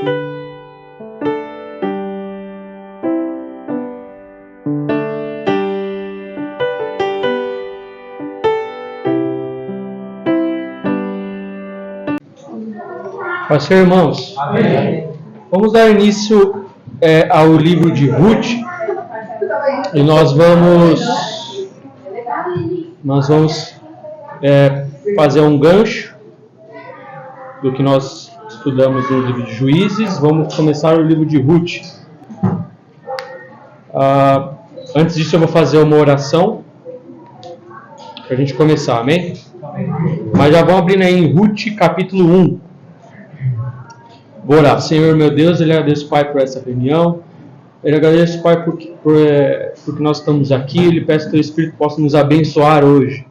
Pode ser, irmãos? Amém. Vamos dar início ao livro de Ruth e nós vamos fazer um gancho do que nós estudamos no livro de Juízes. Vamos começar o livro de Ruth. Antes disso eu vou fazer uma oração para a gente começar, amém? Mas já vamos abrindo aí em Ruth capítulo 1. Vou orar. Senhor meu Deus, eu agradeço, Pai, por essa reunião. Eu agradeço, Pai, porque nós estamos aqui. Ele peço que o Teu Espírito possa nos abençoar hoje.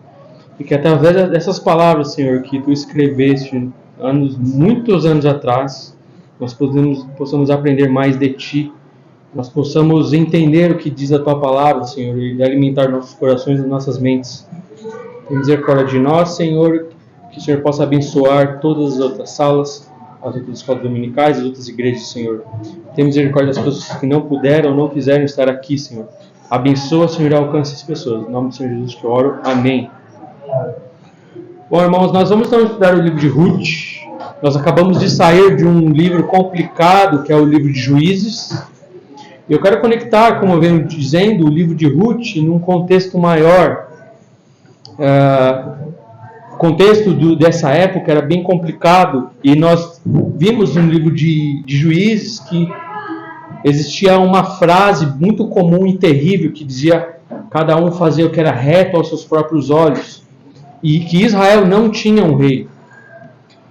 E que através dessas palavras, Senhor, que Tu escreveste muitos anos atrás, nós possamos aprender mais de Ti. Nós possamos entender o que diz a Tua palavra, Senhor, e alimentar nossos corações e nossas mentes. Tem misericórdia de nós, Senhor, que o Senhor possa abençoar todas as outras salas, as outras escolas dominicais, as outras igrejas, Senhor. Tem misericórdia das pessoas que não puderam ou não quiseram estar aqui, Senhor. Abençoa, Senhor, e alcance as pessoas. Em nome do Senhor Jesus que eu oro. Amém. Bom, irmãos, nós vamos então estudar o livro de Ruth. Nós acabamos de sair de um livro complicado, que é o livro de Juízes. Eu quero conectar, como eu venho dizendo, o livro de Ruth num contexto maior. O contexto dessa época era bem complicado e nós vimos no livro de Juízes que existia uma frase muito comum e terrível que dizia: cada um fazia o que era reto aos seus próprios olhos, e que Israel não tinha um rei.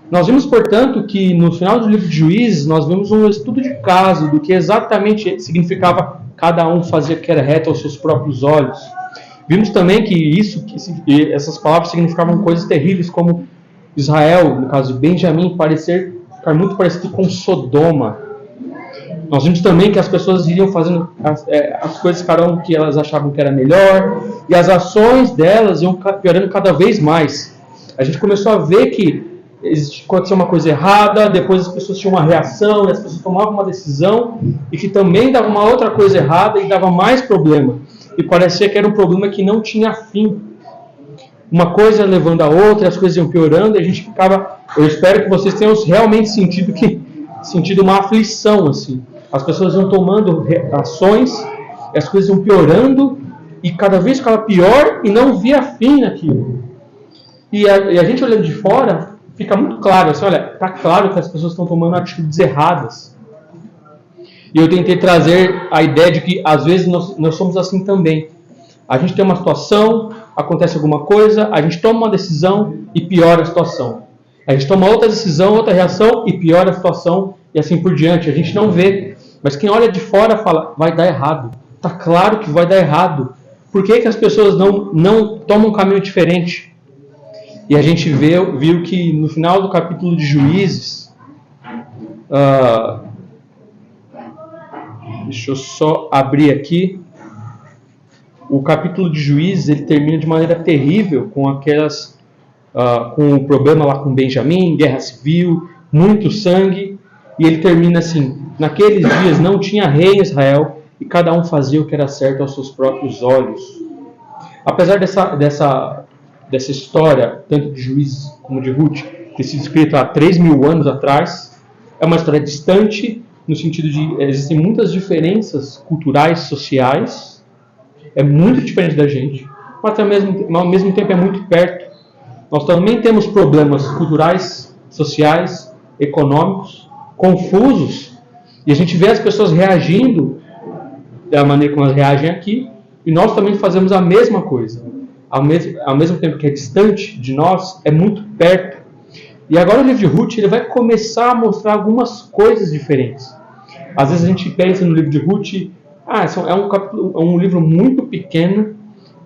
Nós vimos, portanto, que no final do livro de Juízes nós vimos um estudo de caso do que exatamente significava cada um fazia o que era reto aos seus próprios olhos. Vimos também que essas palavras significavam coisas terríveis, como Israel, no caso de Benjamim, ficar muito parecido com Sodoma. Nós vimos também que as pessoas iriam fazendo as coisas, cada um que elas achavam que era melhor, e as ações delas iam piorando cada vez mais. A gente começou a ver que aconteceu uma coisa errada, depois as pessoas tinham uma reação, e as pessoas tomavam uma decisão, e que também dava uma outra coisa errada e dava mais problema. E parecia que era um problema que não tinha fim. Uma coisa levando a outra, as coisas iam piorando, e a gente ficava... Eu espero que vocês tenham realmente sentido uma aflição, assim. As pessoas iam tomando ações, e as coisas iam piorando, e cada vez ficava pior, e não via fim naquilo. E a gente olhando de fora, fica muito claro, assim, olha, está claro que as pessoas estão tomando atitudes erradas. E eu tentei trazer a ideia de que, às vezes, nós somos assim também. A gente tem uma situação, acontece alguma coisa, a gente toma uma decisão e piora a situação. A gente toma outra decisão, outra reação e piora a situação, e assim por diante. A gente não vê. Mas quem olha de fora fala, vai dar errado. Está claro que vai dar errado. Por que as pessoas não tomam um caminho diferente? E a gente viu que no final do capítulo de Juízes... Deixa eu só abrir aqui. O capítulo de Juízes, ele termina de maneira terrível com com o problema lá com Benjamim, guerra civil, muito sangue. E ele termina assim: naqueles dias não tinha rei em Israel e cada um fazia o que era certo aos seus próprios olhos. Apesar dessa história, tanto de Juízes como de Ruth, ter sido escrita há 3.000 anos atrás, é uma história distante, no sentido de existem muitas diferenças culturais, sociais, é muito diferente da gente, mas ao mesmo tempo é muito perto. Nós também temos problemas culturais, sociais, econômicos, confusos, e a gente vê as pessoas reagindo da maneira como elas reagem aqui, e nós também fazemos a mesma coisa. Ao mesmo tempo que é distante de nós, é muito perto. E agora o livro de Ruth ele vai começar a mostrar algumas coisas diferentes. Às vezes a gente pensa no livro de Ruth, é um livro muito pequeno,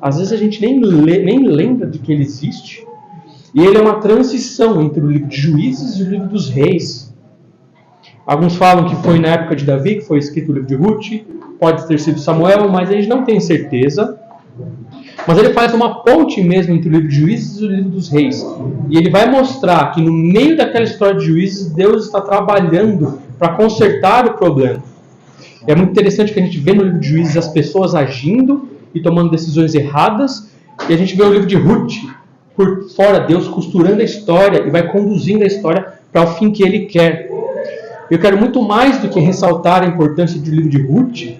às vezes a gente nem lembra de que ele existe, e ele é uma transição entre o livro de Juízes e o livro dos Reis. Alguns falam que foi na época de Davi que foi escrito o livro de Ruth, pode ter sido Samuel, mas a gente não tem certeza. Mas ele faz uma ponte mesmo entre o livro de Juízes e o livro dos Reis. E ele vai mostrar que no meio daquela história de Juízes, Deus está trabalhando para consertar o problema. É muito interessante que a gente vê no livro de Juízes as pessoas agindo e tomando decisões erradas, e a gente vê o livro de Ruth, por fora, Deus costurando a história e vai conduzindo a história para o fim que Ele quer. Eu quero muito mais do que ressaltar a importância do livro de Ruth,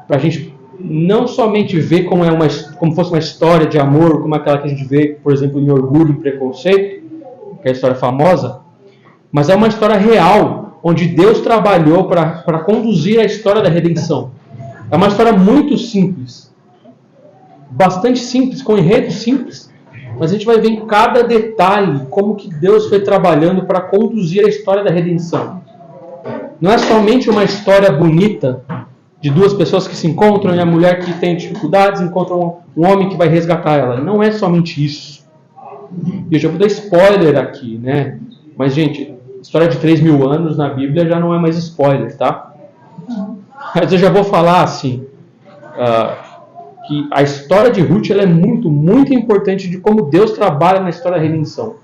para a gente não somente ver como fosse uma história de amor, como aquela que a gente vê, por exemplo, em Orgulho e Preconceito, que é a história famosa, mas é uma história real, onde Deus trabalhou para conduzir a história da redenção. É uma história muito simples, bastante simples, com enredo simples, mas a gente vai ver em cada detalhe como que Deus foi trabalhando para conduzir a história da redenção. Não é somente uma história bonita de duas pessoas que se encontram e a mulher que tem dificuldades encontra um homem que vai resgatar ela. Não é somente isso. E eu já vou dar spoiler aqui, né? Mas, gente, história de 3.000 anos na Bíblia já não é mais spoiler, tá? Mas eu já vou falar assim, que a história de Ruth ela é muito, muito importante de como Deus trabalha na história da redenção.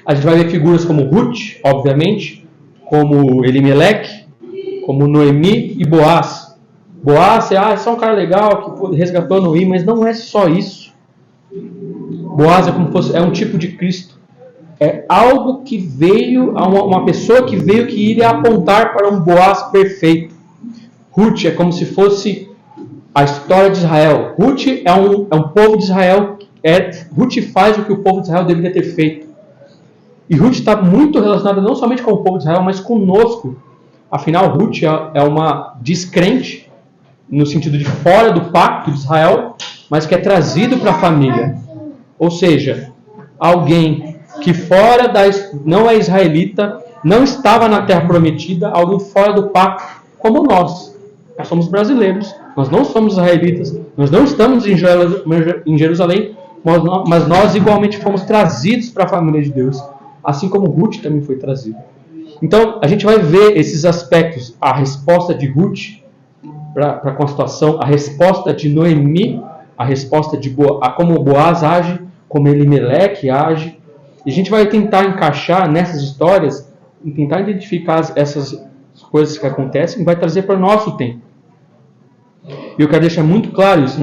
A gente vai ver figuras como Ruth, obviamente, como Elimeleque, como Noemi e Boaz. Boaz é só um cara legal que resgatou Noemi, mas não é só isso. Boaz é um tipo de Cristo. É algo que veio, uma pessoa que veio que iria apontar para um Boaz perfeito. Ruth é como se fosse a história de Israel. Ruth é um povo de Israel. Ruth faz o que o povo de Israel deveria ter feito. E Ruth está muito relacionada não somente com o povo de Israel, mas conosco. Afinal, Ruth é uma descrente, no sentido de fora do pacto de Israel, mas que é trazido para a família. Ou seja, alguém que não é israelita, não estava na terra prometida, alguém fora do pacto, como nós. Nós somos brasileiros, nós não somos israelitas, nós não estamos em Jerusalém, mas nós igualmente fomos trazidos para a família de Deus, assim como Ruth também foi trazida. Então, a gente vai ver esses aspectos, a resposta de Ruth com a situação, a resposta de Noemi, a resposta de como Boaz age, como Elimeleque age. E a gente vai tentar encaixar nessas histórias, tentar identificar essas coisas que acontecem e vai trazer para o nosso tempo. E eu quero deixar muito claro isso.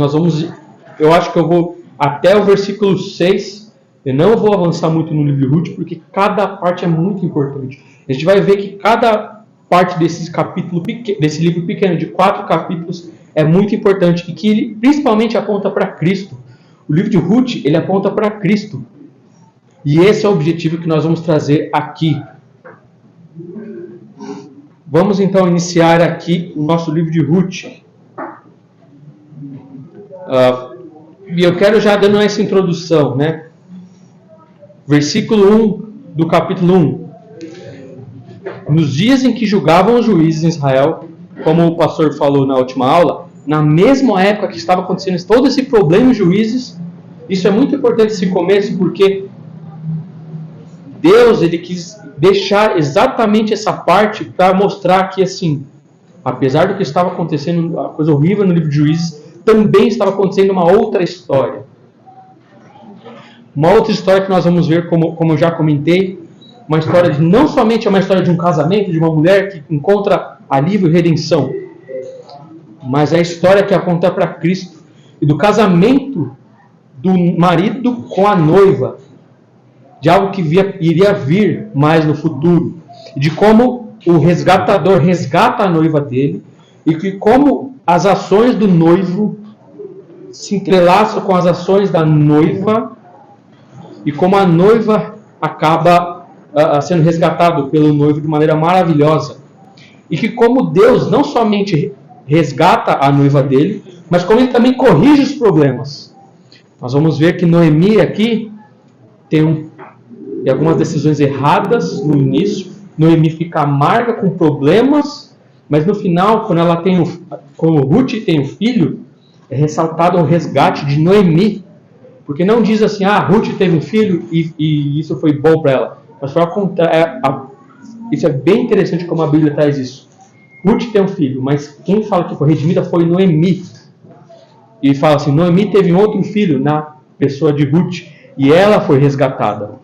Eu acho que eu vou até o versículo 6. Eu não vou avançar muito no livro de Ruth, porque cada parte é muito importante. A gente vai ver que cada parte desse livro pequeno, de 4 capítulos, é muito importante e que ele principalmente aponta para Cristo. O livro de Ruth, ele aponta para Cristo. E esse é o objetivo que nós vamos trazer aqui. Vamos então iniciar aqui o nosso livro de Ruth. E eu quero já dando essa introdução, né? Versículo 1 do capítulo 1. Nos dias em que julgavam os juízes em Israel, como o pastor falou na última aula, na mesma época que estava acontecendo todo esse problema em juízes, isso é muito importante esse começo, porque Deus ele quis deixar exatamente essa parte para mostrar que, assim, apesar do que estava acontecendo, a coisa horrível no livro de Juízes, também estava acontecendo uma outra história. Uma outra história que nós vamos ver, como eu já comentei, uma história de, não somente é uma história de um casamento, de uma mulher que encontra alívio e redenção, mas é a história que aponta para Cristo e do casamento do marido com a noiva, de algo que iria vir mais no futuro, de como o resgatador resgata a noiva dele e que como as ações do noivo se entrelaçam com as ações da noiva e como a noiva acaba sendo resgatado pelo noivo de maneira maravilhosa. E que como Deus não somente resgata a noiva dele, mas como ele também corrige os problemas. Nós vamos ver que Noemi aqui tem algumas decisões erradas no início. Noemi fica amarga com problemas, mas no final, quando Ruth tem um filho, é ressaltado o resgate de Noemi. Porque não diz assim, Ruth teve um filho e isso foi bom para ela. Mas isso é bem interessante como a Bíblia traz isso. Ruth tem um filho, mas quem fala que foi redimida foi Noemi. E fala assim, Noemi teve um outro filho na pessoa de Ruth, e ela foi resgatada.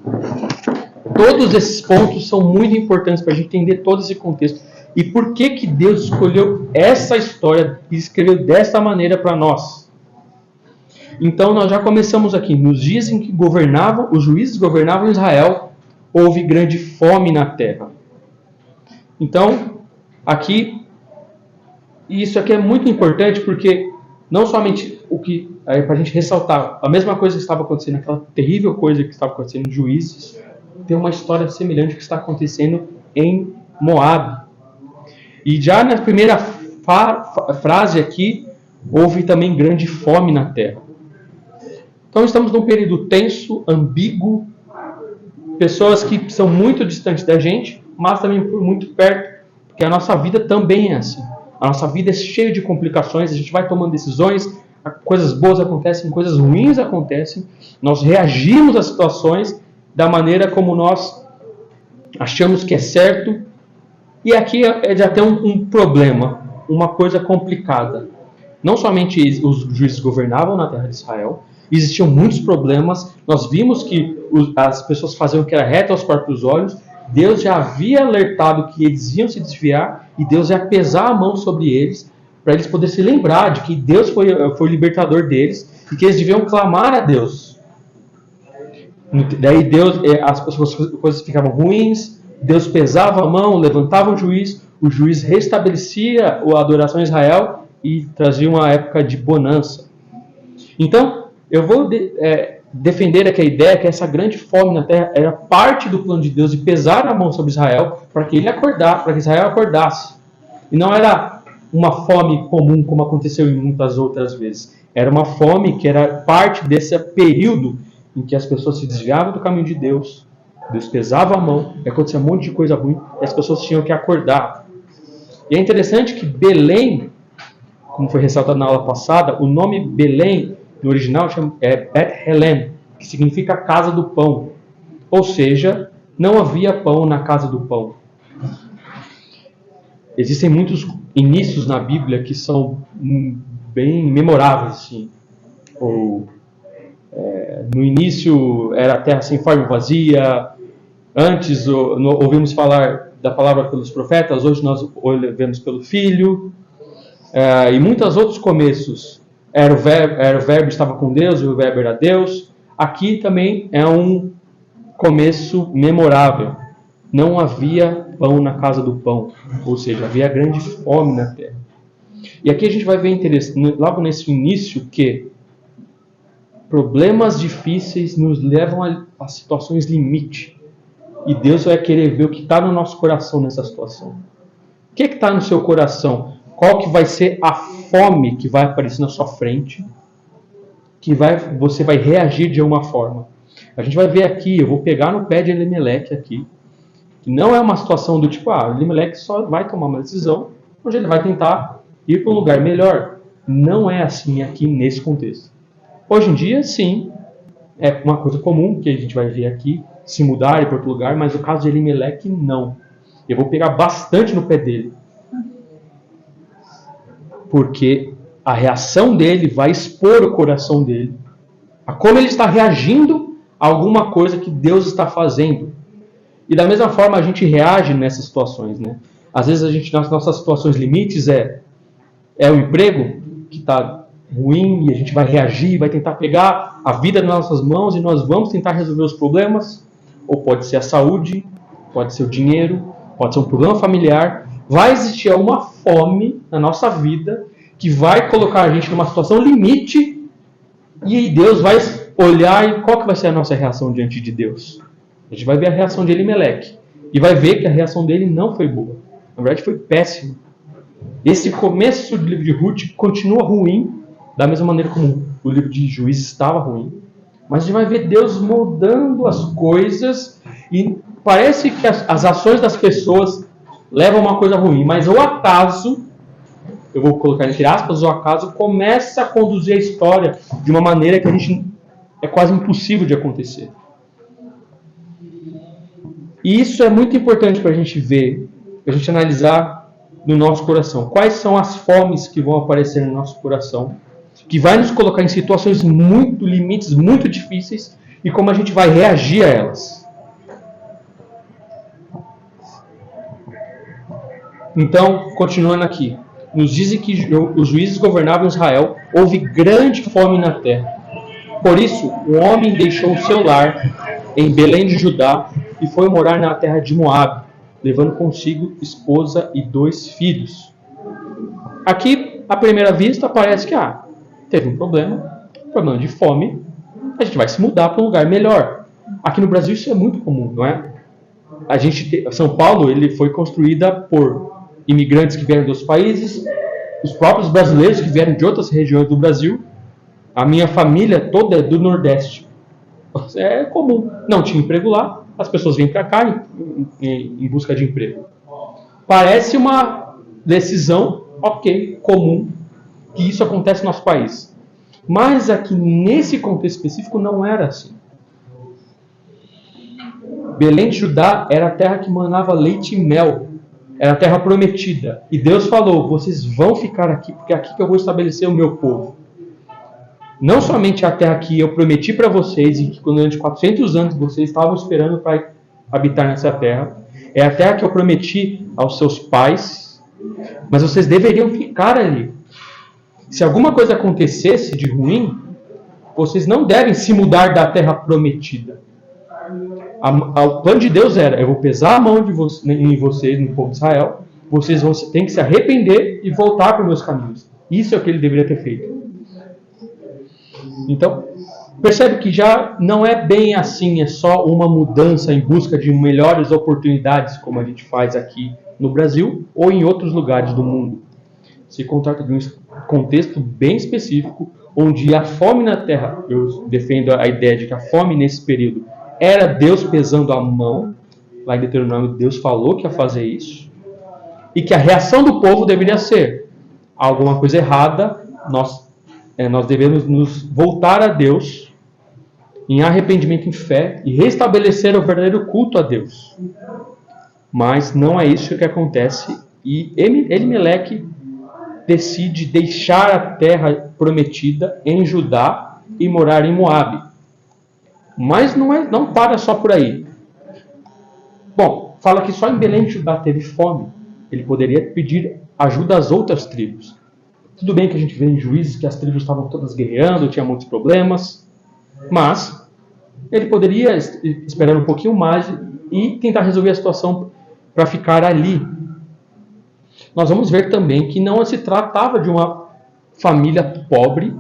Todos esses pontos são muito importantes para a gente entender todo esse contexto. E por que que Deus escolheu essa história e escreveu dessa maneira para nós? Então nós já começamos aqui. Nos dias em que os juízes governavam Israel, houve grande fome na terra. Então, aqui, isso aqui é muito importante porque não somente para a gente ressaltar a mesma coisa que estava acontecendo, aquela terrível coisa que estava acontecendo em Juízes, tem uma história semelhante que está acontecendo em Moabe. E já na primeira frase aqui, houve também grande fome na terra. Então estamos num período tenso, ambíguo, pessoas que são muito distantes da gente, mas também por muito perto, porque a nossa vida também é assim. A nossa vida é cheia de complicações, a gente vai tomando decisões, coisas boas acontecem, coisas ruins acontecem, nós reagimos às situações da maneira como nós achamos que é certo. E aqui já tem um problema, uma coisa complicada. Não somente os juízes governavam na terra de Israel, existiam muitos problemas. Nós vimos que as pessoas faziam o que era reto aos próprios olhos. Deus já havia alertado que eles iam se desviar e Deus ia pesar a mão sobre eles para eles poderem se lembrar de que Deus foi o libertador deles e que eles deviam clamar a Deus. Daí as coisas ficavam ruins, Deus pesava a mão, levantava o juiz restabelecia a adoração a Israel e trazia uma época de bonança. Então, eu vou defender aqui a ideia que essa grande fome na terra era parte do plano de Deus de pesar a mão sobre Israel para que Israel acordasse. E não era uma fome comum como aconteceu em muitas outras vezes. Era uma fome que era parte desse período em que as pessoas se desviavam do caminho de Deus, Deus pesava a mão, e acontecia um monte de coisa ruim, e as pessoas tinham que acordar. E é interessante que Belém, como foi ressaltado na aula passada, o nome Belém, no original, é Bet-Helem, que significa casa do pão. Ou seja, não havia pão na casa do pão. Existem muitos inícios na Bíblia que são bem memoráveis, assim. No início era a terra sem forma e vazia. Antes ouvimos falar da palavra pelos profetas, hoje nós ouvimos pelo Filho. E muitos outros começos. O verbo estava com Deus e o verbo era Deus. Aqui também é um começo memorável. Não havia pão na casa do pão, ou seja, havia grande fome na terra. E aqui a gente vai ver logo nesse início que problemas difíceis nos levam a situações limite. E Deus vai querer ver o que está no nosso coração nessa situação. O que está no seu coração? Qual que vai ser a fome que vai aparecer na sua frente? Você vai reagir de uma forma. A gente vai ver aqui, eu vou pegar no pé de Elimeleque aqui, que não é uma situação do tipo, Elimeleque só vai tomar uma decisão, onde ele vai tentar ir para um lugar melhor. Não é assim aqui nesse contexto. Hoje em dia, sim, é uma coisa comum que a gente vai ver aqui, se mudar e ir para outro lugar, mas no caso de Elimeleque, não. Eu vou pegar bastante no pé dele. Porque a reação dele vai expor o coração dele a como ele está reagindo a alguma coisa que Deus está fazendo. E da mesma forma a gente reage nessas situações, né? Às vezes nas nossas situações limites é o emprego que está ruim e a gente vai reagir, vai tentar pegar a vida nas nossas mãos e nós vamos tentar resolver os problemas. Ou pode ser a saúde, pode ser o dinheiro, pode ser um problema familiar. Vai existir uma fome na nossa vida que vai colocar a gente numa situação limite e Deus vai olhar e qual que vai ser a nossa reação diante de Deus? A gente vai ver a reação de Elimeleque e vai ver que a reação dele não foi boa. Na verdade foi péssimo. Esse começo do livro de Ruth continua ruim, da mesma maneira como o livro de Juízes estava ruim. Mas a gente vai ver Deus moldando as coisas e parece que as ações das pessoas levam a uma coisa ruim. Mas o acaso, eu vou colocar entre aspas, o acaso começa a conduzir a história de uma maneira que é quase impossível de acontecer. E isso é muito importante para a gente ver, para a gente analisar no nosso coração. Quais são as fomes que vão aparecer no nosso coração, que vai nos colocar em situações muito limites, muito difíceis, e como a gente vai reagir a elas. Então, continuando aqui, nos dizem que os juízes governavam Israel, houve grande fome na terra. Por isso, o homem deixou o seu lar em Belém de Judá e foi morar na terra de Moabe, levando consigo esposa e 2 filhos. Aqui, à primeira vista, parece que teve um problema de fome, a gente vai se mudar para um lugar melhor. Aqui no Brasil isso é muito comum, não é? São Paulo ele foi construída por imigrantes que vieram dos países, os próprios brasileiros que vieram de outras regiões do Brasil. A minha família toda é do Nordeste. É comum. Não tinha emprego lá, as pessoas vêm para cá em busca de emprego. Parece uma decisão, comum, que isso acontece no nosso país. Mas aqui, nesse contexto específico, não era assim. Belém de Judá era a terra que manava leite e mel. Era a terra prometida. E Deus falou, vocês vão ficar aqui, porque é aqui que eu vou estabelecer o meu povo. Não somente a terra que eu prometi para vocês, e que durante 400 anos vocês estavam esperando para habitar nessa terra, é a terra que eu prometi aos seus pais, mas vocês deveriam ficar ali. Se alguma coisa acontecesse de ruim, vocês não devem se mudar da terra prometida. O plano de Deus era, eu vou pesar a mão em vocês, no povo de Israel, vocês têm que se arrepender e voltar para os meus caminhos. Isso é o que ele deveria ter feito. Então, percebe que já não é bem assim, é só uma mudança em busca de melhores oportunidades, como a gente faz aqui no Brasil ou em outros lugares do mundo. Se trata de um contexto bem específico, onde a fome na terra, eu defendo a ideia de que a fome nesse período era Deus pesando a mão, lá em Deuteronômio Deus falou que ia fazer isso, e que a reação do povo deveria ser alguma coisa errada, nós devemos nos voltar a Deus em arrependimento em fé e restabelecer o verdadeiro culto a Deus. Mas não é isso que acontece e Elimeleque decide deixar a terra prometida em Judá e morar em Moabe. Mas não para só por aí. Bom, fala que só em Belém de Judá teve fome. Ele poderia pedir ajuda às outras tribos. Tudo bem que a gente vê em Juízes que as tribos estavam todas guerreando, tinha muitos problemas, mas ele poderia esperar um pouquinho mais e tentar resolver a situação para ficar ali. Nós vamos ver também que não se tratava de uma família pobre,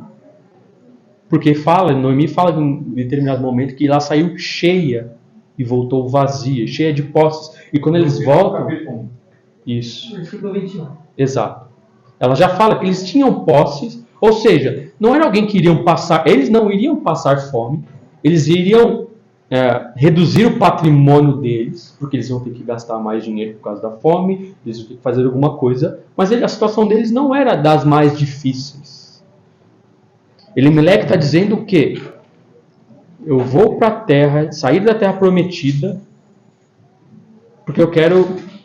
porque Noemi fala em um determinado momento que ela saiu cheia e voltou vazia, cheia de posses. E quando eles voltam... Isso. Exato. Ela já fala que eles tinham posses, ou seja, não era alguém que eles não iriam passar fome, eles iriam reduzir o patrimônio deles, porque eles iam ter que gastar mais dinheiro por causa da fome, eles iam ter que fazer alguma coisa, mas a situação deles não era das mais difíceis. Elimeleque está dizendo que eu vou para a terra, sair da terra prometida, porque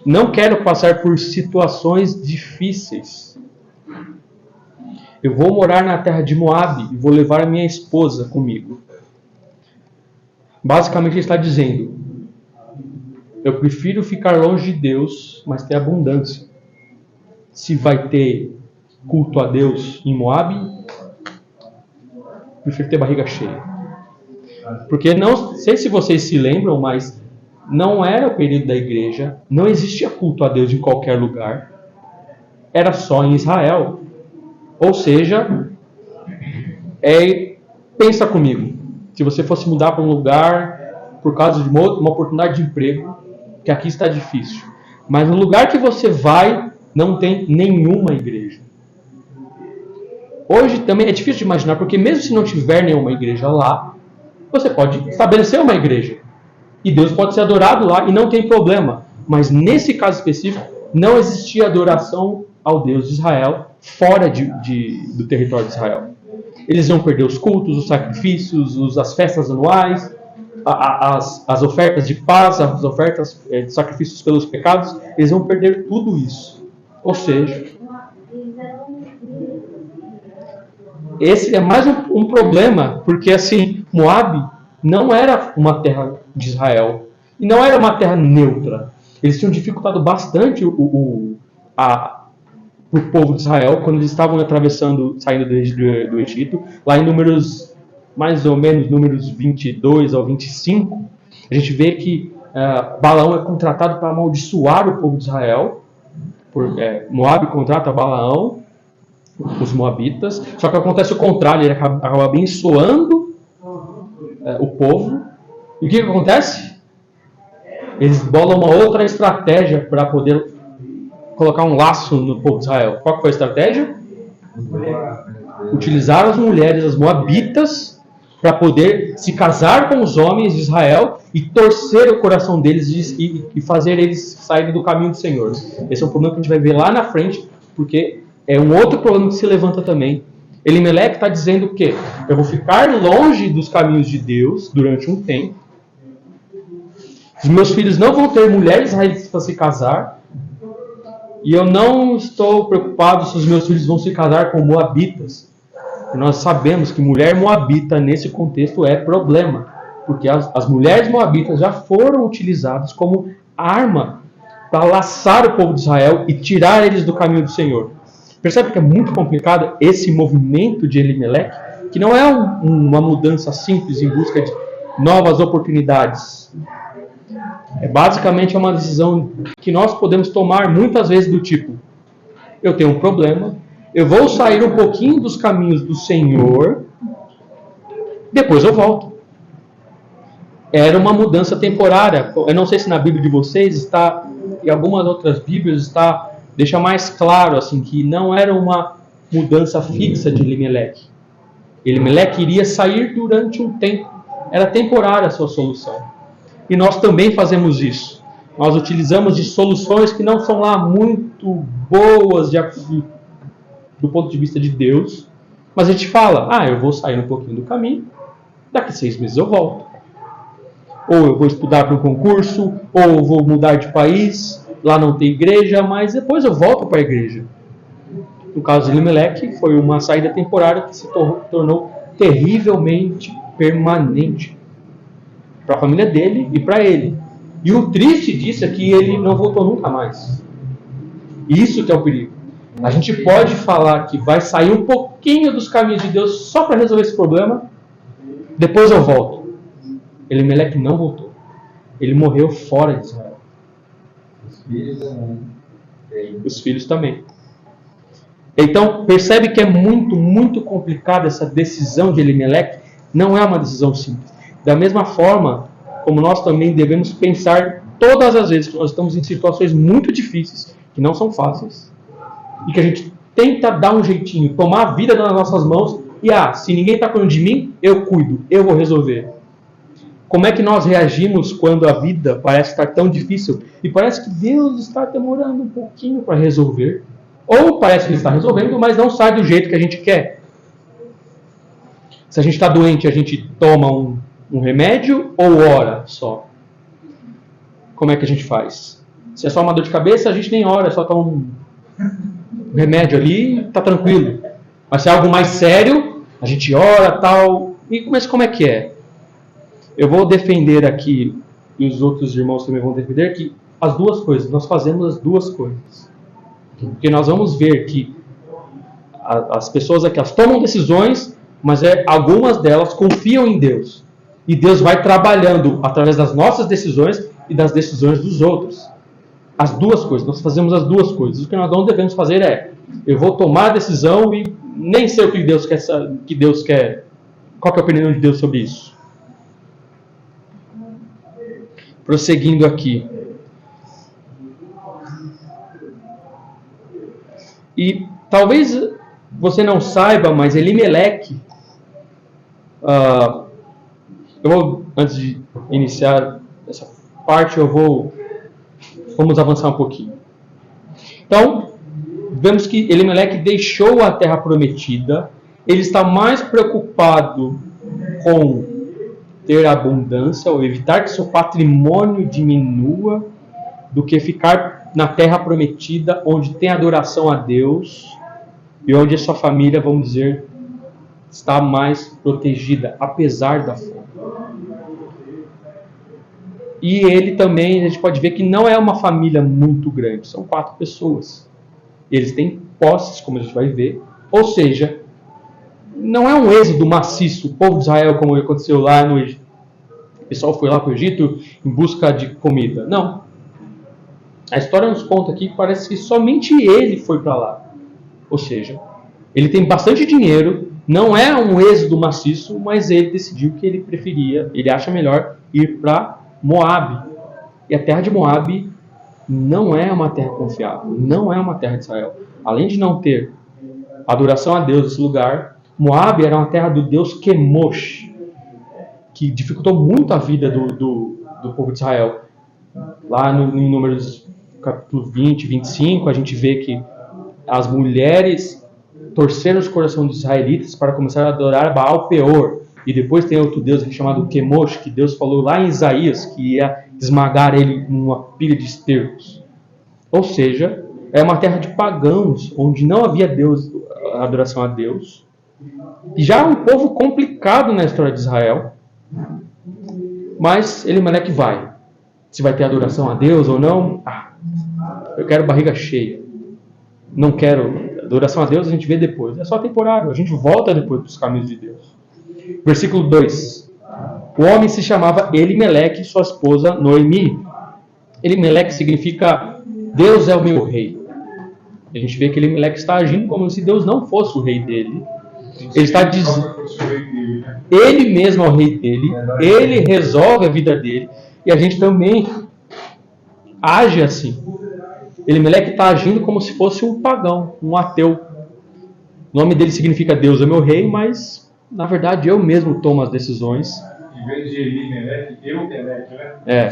não quero passar por situações difíceis. Eu vou morar na terra de Moabe e vou levar a minha esposa comigo. Basicamente ele está dizendo, eu prefiro ficar longe de Deus, mas ter abundância. Se vai ter culto a Deus em Moabe, prefiro ter barriga cheia. Porque não sei se vocês se lembram, mas não era o período da igreja, não existia culto a Deus em qualquer lugar, era só em Israel. Ou seja, pensa comigo, se você fosse mudar para um lugar por causa de uma oportunidade de emprego, que aqui está difícil, mas no lugar que você vai, não tem nenhuma igreja. Hoje também é difícil de imaginar, porque mesmo se não tiver nenhuma igreja lá, você pode estabelecer uma igreja. E Deus pode ser adorado lá e não tem problema. Mas nesse caso específico, não existia adoração ao Deus de Israel fora do território de Israel. Eles iam perder os cultos, os sacrifícios, as festas anuais, as ofertas de paz, as ofertas de sacrifícios pelos pecados. Eles vão perder tudo isso. Ou seja, esse é mais um problema, porque assim, Moabe não era uma terra de Israel e não era uma terra neutra. Eles tinham dificultado bastante o para o povo de Israel quando eles estavam saindo do Egito. Lá em Números, mais ou menos, Números 22 ao 25, a gente vê que Balaão é contratado para amaldiçoar o povo de Israel. Moabe contrata Balaão, os moabitas, só que acontece o contrário, ele acaba abençoando o povo. E o que acontece? Eles bolam uma outra estratégia para poder colocar um laço no povo de Israel. Qual foi a estratégia? Utilizaram as mulheres, as moabitas, para poder se casar com os homens de Israel e torcer o coração deles e fazer eles saírem do caminho do Senhor. Esse é um problema que a gente vai ver lá na frente, porque é um outro problema que se levanta também. Elimeleque está dizendo que eu vou ficar longe dos caminhos de Deus durante um tempo. Os meus filhos não vão ter mulheres israelitas para se casar. E eu não estou preocupado se os meus filhos vão se casar com moabitas. E nós sabemos que mulher moabita nesse contexto é problema. Porque as mulheres moabitas já foram utilizadas como arma para laçar o povo de Israel e tirar eles do caminho do Senhor. Percebe que é muito complicado esse movimento de Elimeleque, que não é uma mudança simples em busca de novas oportunidades. Basicamente uma decisão que nós podemos tomar muitas vezes do tipo: eu tenho um problema, eu vou sair um pouquinho dos caminhos do Senhor, depois eu volto. Era uma mudança temporária. Eu não sei se na Bíblia de vocês está, em algumas outras Bíblias deixa mais claro assim, que não era uma mudança fixa de Elimeleque. Elimeleque iria sair durante um tempo. Era temporária a sua solução. E nós também fazemos isso. Nós utilizamos de soluções que não são lá muito boas do ponto de vista de Deus. Mas a gente fala, eu vou sair um pouquinho do caminho, daqui 6 meses eu volto. Ou eu vou estudar para um concurso, ou eu vou mudar de país, lá não tem igreja, mas depois eu volto para a igreja. No caso de Elimeleque, foi uma saída temporária que se tornou terrivelmente permanente para a família dele e para ele. E o triste disso é que ele não voltou nunca mais. Isso que é o perigo. A gente pode falar que vai sair um pouquinho dos caminhos de Deus só para resolver esse problema, depois eu volto. Elimeleque não voltou. Ele morreu fora de Israel. Os filhos também. Então, percebe que é muito, muito complicada essa decisão de Elimeleque. Não é uma decisão simples. Da mesma forma, como nós também devemos pensar todas as vezes que nós estamos em situações muito difíceis, que não são fáceis, e que a gente tenta dar um jeitinho, tomar a vida nas nossas mãos, e se ninguém está cuidando de mim, eu cuido, eu vou resolver. Como é que nós reagimos quando a vida parece estar tão difícil e parece que Deus está demorando um pouquinho para resolver? Ou parece que Ele está resolvendo, mas não sai do jeito que a gente quer. Se a gente está doente, a gente toma um remédio ou ora só? Como é que a gente faz? Se é só uma dor de cabeça, a gente nem ora, só toma um remédio ali e está tranquilo. Mas se é algo mais sério, a gente ora tal. Mas como é que é? Eu vou defender aqui, e os outros irmãos também vão defender, que as duas coisas, nós fazemos as duas coisas. Porque nós vamos ver que as pessoas aqui, elas tomam decisões, mas algumas delas confiam em Deus. E Deus vai trabalhando através das nossas decisões e das decisões dos outros. As duas coisas, nós fazemos as duas coisas. O que nós não devemos fazer eu vou tomar a decisão e nem sei o que Deus quer. Qual que é a opinião de Deus sobre isso? Prosseguindo aqui. E talvez você não saiba, mas Elimeleque, antes de iniciar essa parte, vamos avançar um pouquinho. Então, vemos que Elimeleque deixou a terra prometida, ele está mais preocupado com ter abundância ou evitar que seu patrimônio diminua do que ficar na terra prometida, onde tem adoração a Deus e onde a sua família, vamos dizer, está mais protegida, apesar da fome. E ele também, a gente pode ver que não é uma família muito grande, são 4 pessoas. eles têm posses, como a gente vai ver. Ou seja, não é um êxodo maciço, o povo de Israel, como aconteceu lá no Egito. O pessoal foi lá para o Egito em busca de comida. Não. A história nos conta aqui que parece que somente ele foi para lá. Ou seja, ele tem bastante dinheiro, não é um êxodo maciço, mas ele decidiu que ele preferia, ele acha melhor ir para Moabe. E a terra de Moabe não é uma terra confiável, não é uma terra de Israel. Além de não ter adoração a Deus nesse lugar, Moabe era uma terra do deus Quemosh, que dificultou muito a vida do povo de Israel. Lá em Números capítulo 20, 25, a gente vê que as mulheres torceram os corações dos israelitas para começar a adorar Baal Peor. E depois tem outro deus chamado Quemosh, que Deus falou lá em Isaías que ia esmagar ele numa pilha de estercos. Ou seja, é uma terra de pagãos, onde não havia Deus, adoração a Deus. E já é um povo complicado na história de Israel. Mas Elimeleque vai. Se vai ter adoração a Deus ou não, eu quero barriga cheia. Não quero adoração a Deus, a gente vê depois. É só temporário, a gente volta depois para os caminhos de Deus. Versículo 2. O homem se chamava Elimeleque, sua esposa Noemi. Elimeleque significa Deus é o meu rei. A gente vê que Elimeleque está agindo como se Deus não fosse o rei dele. Ele está dizendo, ele mesmo é o rei dele, ele resolve a vida dele, e a gente também age assim. Elimeleque está agindo como se fosse um pagão, um ateu. O nome dele significa Deus é meu rei, mas na verdade eu mesmo tomo as decisões. Em vez de Elimeleque, Eumeleque, né? É.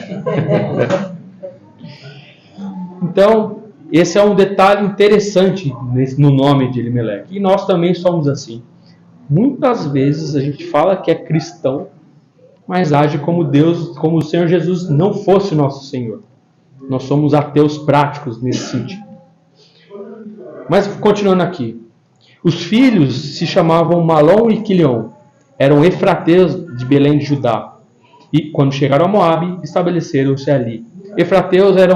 Então, esse é um detalhe interessante no nome de Elimeleque. E nós também somos assim. Muitas vezes a gente fala que é cristão, mas age como Deus, como o Senhor Jesus não fosse o nosso Senhor. Nós somos ateus práticos nesse sentido. Mas continuando aqui. Os filhos se chamavam Malom e Quilion. Eram efrateus de Belém de Judá. E quando chegaram a Moabe, estabeleceram-se ali. Efrateus era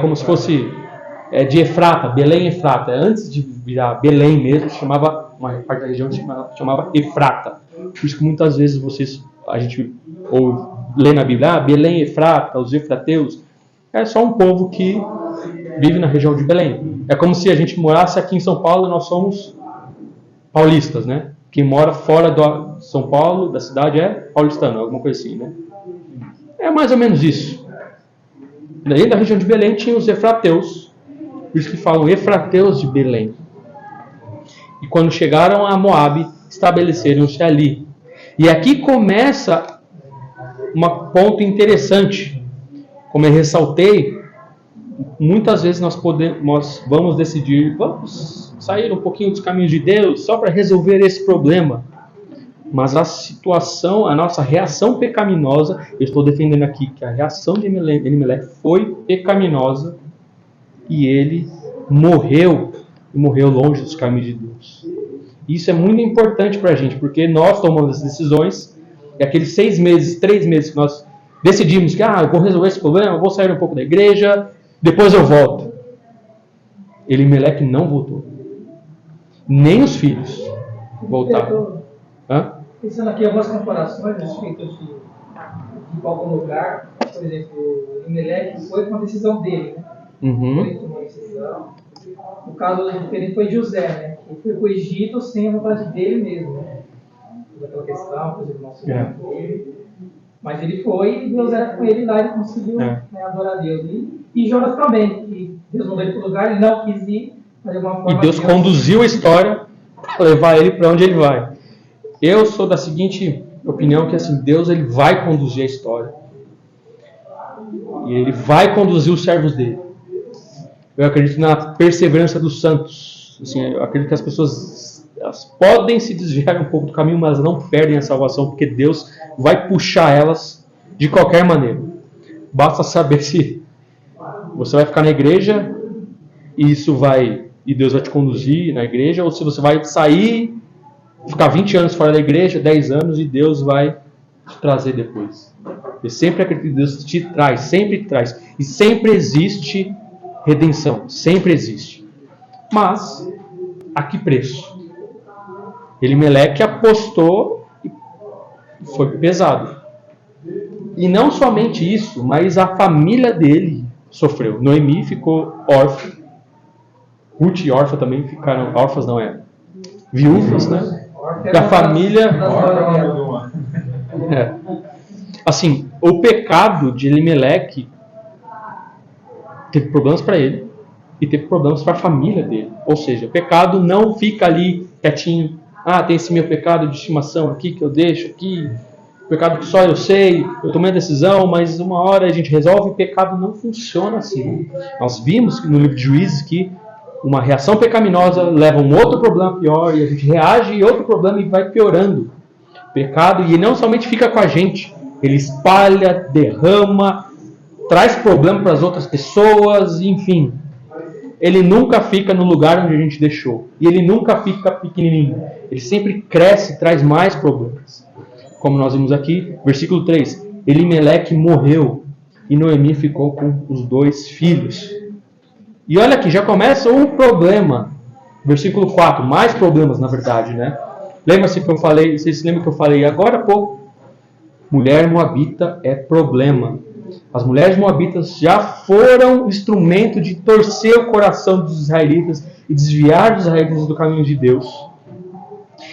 como se fosse de Efrata, Belém Efrata. Antes de virar Belém mesmo, chamava uma parte da região chamava Efrata. Por isso que muitas vezes a gente lê na Bíblia, Belém Efrata, os efrateus. É só um povo que vive na região de Belém. É como se a gente morasse aqui em São Paulo e nós somos paulistas, né? Quem mora fora de São Paulo, da cidade, é paulistano, alguma coisa assim, né? É mais ou menos isso. Daí da região de Belém tinha os efrateus, por isso que falam efrateus de Belém. E quando chegaram a Moabe, estabeleceram-se ali. E aqui começa um ponto interessante. Como eu ressaltei, muitas vezes nós vamos decidir, vamos sair um pouquinho dos caminhos de Deus só para resolver esse problema. Mas a situação, a nossa reação pecaminosa, eu estou defendendo aqui que a reação de Elimeleque foi pecaminosa e ele morreu longe dos caminhos de Deus. Isso é muito importante para a gente, porque nós tomamos as decisões e aqueles 6 meses, 3 meses que nós decidimos que eu vou resolver esse problema, eu vou sair um pouco da igreja, depois eu volto. Elimeleque não voltou. Nem os filhos voltaram. Pensando aqui em algumas comparações a respeito de algum lugar, por exemplo, Elimeleque foi com a decisão dele, né? Ele tomou a decisão. No caso diferente foi José, né? Ele foi para o Egito sem a vontade dele mesmo, né? Daquela questão, por exemplo, nosso dele. Mas ele foi e Deus era com ele lá, ele conseguiu adorar a Deus. E Jonas também, que Deus mandou ele para o lugar, ele não quis ir, mas de alguma forma. E Deus conduziu a história para levar ele para onde ele vai. Eu sou da seguinte opinião, que assim, Deus ele vai conduzir a história. E ele vai conduzir os servos dele. Eu acredito na perseverança dos santos. Assim, eu acredito que as pessoas elas podem se desviar um pouco do caminho, mas não perdem a salvação, porque Deus vai puxar elas de qualquer maneira. Basta saber se você vai ficar na igreja e Deus vai te conduzir na igreja, ou se você vai sair, ficar 20 anos fora da igreja, 10 anos, e Deus vai te trazer depois. Eu sempre acredito que Deus te traz, sempre traz. E sempre existe redenção, sempre existe. Mas, a que preço? Elimeleque apostou e foi pesado. E não somente isso, mas a família dele sofreu. Noemi ficou órfã. Ruth e Orfa também ficaram órfãs, não é? Viúvas, né? E a família... Assim, o pecado de Elimeleque teve problemas para ele e teve problemas para a família dele. Ou seja, o pecado não fica ali quietinho. Tem esse meu pecado de estimação aqui que eu deixo aqui. Pecado que só eu sei, eu tomei a decisão, mas uma hora a gente resolve. Pecado não funciona assim. Nós vimos no livro de Juízes que uma reação pecaminosa leva a um outro problema pior, e a gente reage e outro problema e vai piorando. Pecado, e não somente fica com a gente, ele espalha, derrama, traz problema para as outras pessoas, enfim. Ele nunca fica no lugar onde a gente deixou. E ele nunca fica pequenininho. Ele sempre cresce e traz mais problemas. Como nós vimos aqui, versículo 3. Elimeleque morreu e Noemi ficou com os 2 filhos. E olha aqui, já começa um problema. Versículo 4, mais problemas na verdade, né? Lembra-se que eu falei, vocês se lembram que eu falei agora há pouco? Mulher moabita é problema. As mulheres moabitas já foram instrumento de torcer o coração dos israelitas e desviar os israelitas do caminho de Deus.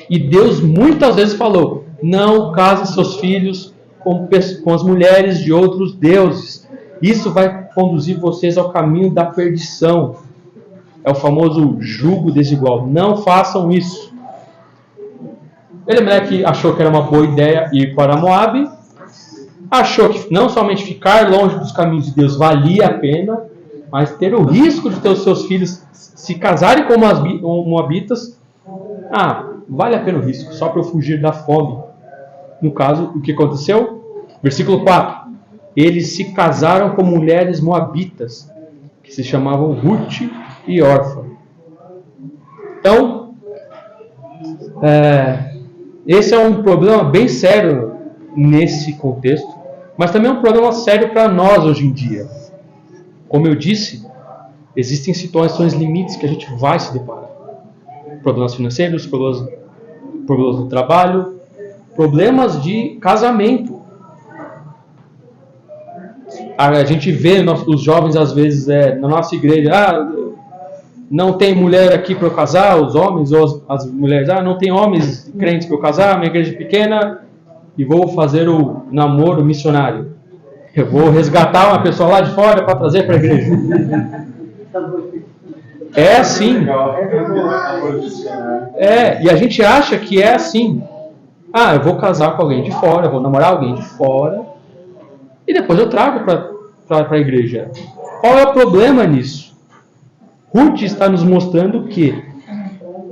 E Deus muitas vezes falou: não case seus filhos com as mulheres de outros deuses. Isso vai conduzir vocês ao caminho da perdição. É o famoso jugo desigual. Não façam isso. Elimeleque achou que era uma boa ideia ir para Moabe. Achou que não somente ficar longe dos caminhos de Deus valia a pena, mas ter o risco de ter os seus filhos se casarem com moabitas. Vale a pena o risco, só para eu fugir da fome. No caso, o que aconteceu? Versículo 4. Eles se casaram com mulheres moabitas, que se chamavam Ruth e Orfa. Então, esse é um problema bem sério nesse contexto, mas também é um problema sério para nós hoje em dia. Como eu disse, existem situações limites que a gente vai se deparar. Problemas financeiros, problemas no trabalho, problemas de casamento. A gente vê os jovens às vezes na nossa igreja, não tem mulher aqui para eu casar, os homens ou as mulheres, não tem homens crentes para eu casar, minha igreja é pequena e vou fazer o namoro missionário. Eu vou resgatar uma pessoa lá de fora para trazer para a igreja. É assim. E a gente acha que é assim. Eu vou casar com alguém de fora, eu vou namorar alguém de fora e depois eu trago para a igreja. Qual é o problema nisso? Ruth está nos mostrando que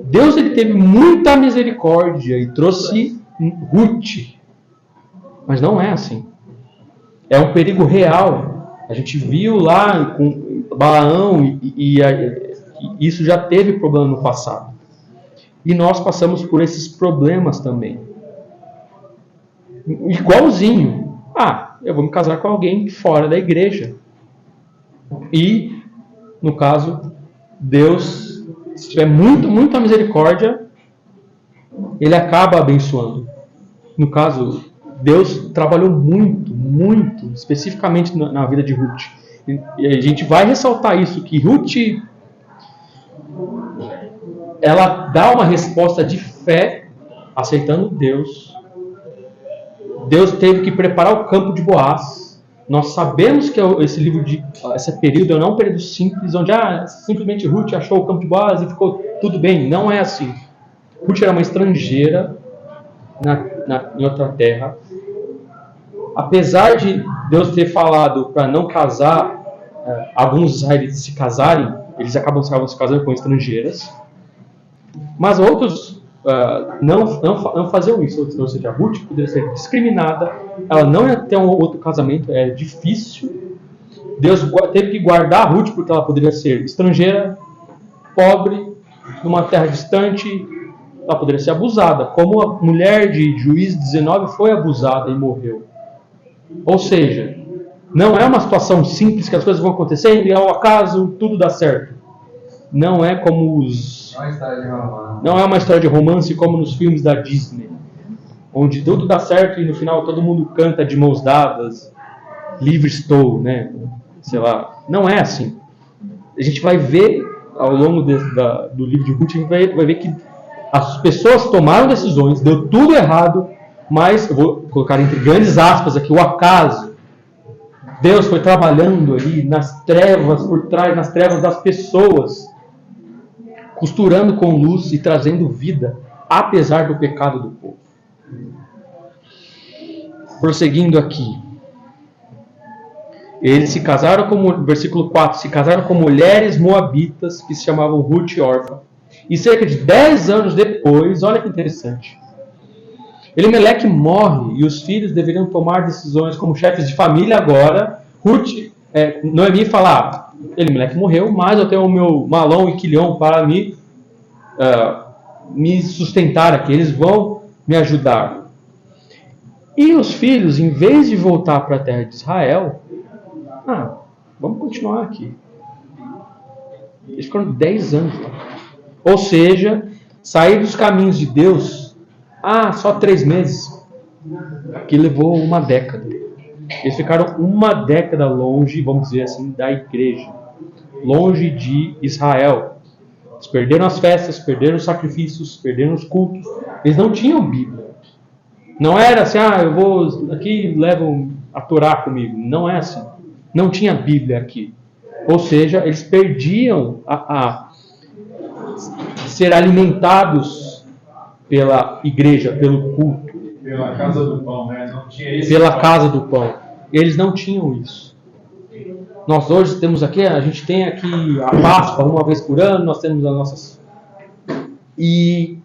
Deus ele teve muita misericórdia e trouxe Ruth. Mas não é assim. É um perigo real. A gente viu lá com Balaão e isso já teve problema no passado. E nós passamos por esses problemas também. Igualzinho. Eu vou me casar com alguém fora da igreja. E, no caso, Deus, se tiver muita misericórdia, Ele acaba abençoando. No caso, Deus trabalhou muito, especificamente na vida de Ruth. E a gente vai ressaltar isso, que Ruth, ela dá uma resposta de fé, aceitando Deus. Deus teve que preparar o campo de Boaz. Nós sabemos que esse período não é um período simples, onde simplesmente Ruth achou o campo de Boaz e ficou tudo bem. Não é assim. Ruth era uma estrangeira em outra terra. Apesar de Deus ter falado para não casar, alguns israelitas se casarem, eles acabam se casando com estrangeiras. Mas outros não faziam isso. Ou seja, a Ruth poderia ser discriminada, ela não ia ter um outro casamento, é difícil. Deus teve que guardar a Ruth porque ela poderia ser estrangeira, pobre, numa terra distante, ela poderia ser abusada, como a mulher de Juízes 19 foi abusada e morreu. Ou seja, Não é uma situação simples que as coisas vão acontecendo e ao acaso tudo dá certo. Não é como não é uma história de romance como nos filmes da Disney, onde tudo dá certo e no final todo mundo canta de mãos dadas, livre estou, né? Sei lá. Não é assim. A gente vai ver ao longo do livro de Ruth, a gente vai ver que as pessoas tomaram decisões, deu tudo errado, mas eu vou colocar entre grandes aspas aqui o acaso. Deus foi trabalhando ali nas trevas, por trás, nas trevas das pessoas, costurando com luz e trazendo vida, apesar do pecado do povo. Prosseguindo aqui. Eles se casaram versículo 4, se casaram com mulheres moabitas que se chamavam Ruth e Orfa. E cerca de 10 anos depois, olha que interessante, Elimeleque morre e os filhos deveriam tomar decisões como chefes de família agora. Noemi fala, Elimeleque morreu, mas eu tenho o meu Malom e Quilion para me sustentar aqui, eles vão me ajudar. E os filhos, em vez de voltar para a terra de Israel, vamos continuar aqui. Eles ficaram 10 anos lá. Ou seja, sair dos caminhos de Deus, só 3 meses. Aqui levou 1 década. Eles ficaram 1 década longe, vamos dizer assim, da igreja. Longe de Israel. Eles perderam as festas, perderam os sacrifícios, perderam os cultos. Eles não tinham Bíblia. Não era assim, eu vou aqui e levo a Torá comigo. Não é assim. Não tinha Bíblia aqui. Ou seja, eles perdiam a ser alimentados pela igreja, pelo culto. Pela casa do pão, né? Não tinha isso. Pela casa do pão. Eles não tinham isso. Nós hoje temos aqui, a gente tem aqui a Páscoa uma vez por ano, nós temos as nossas... E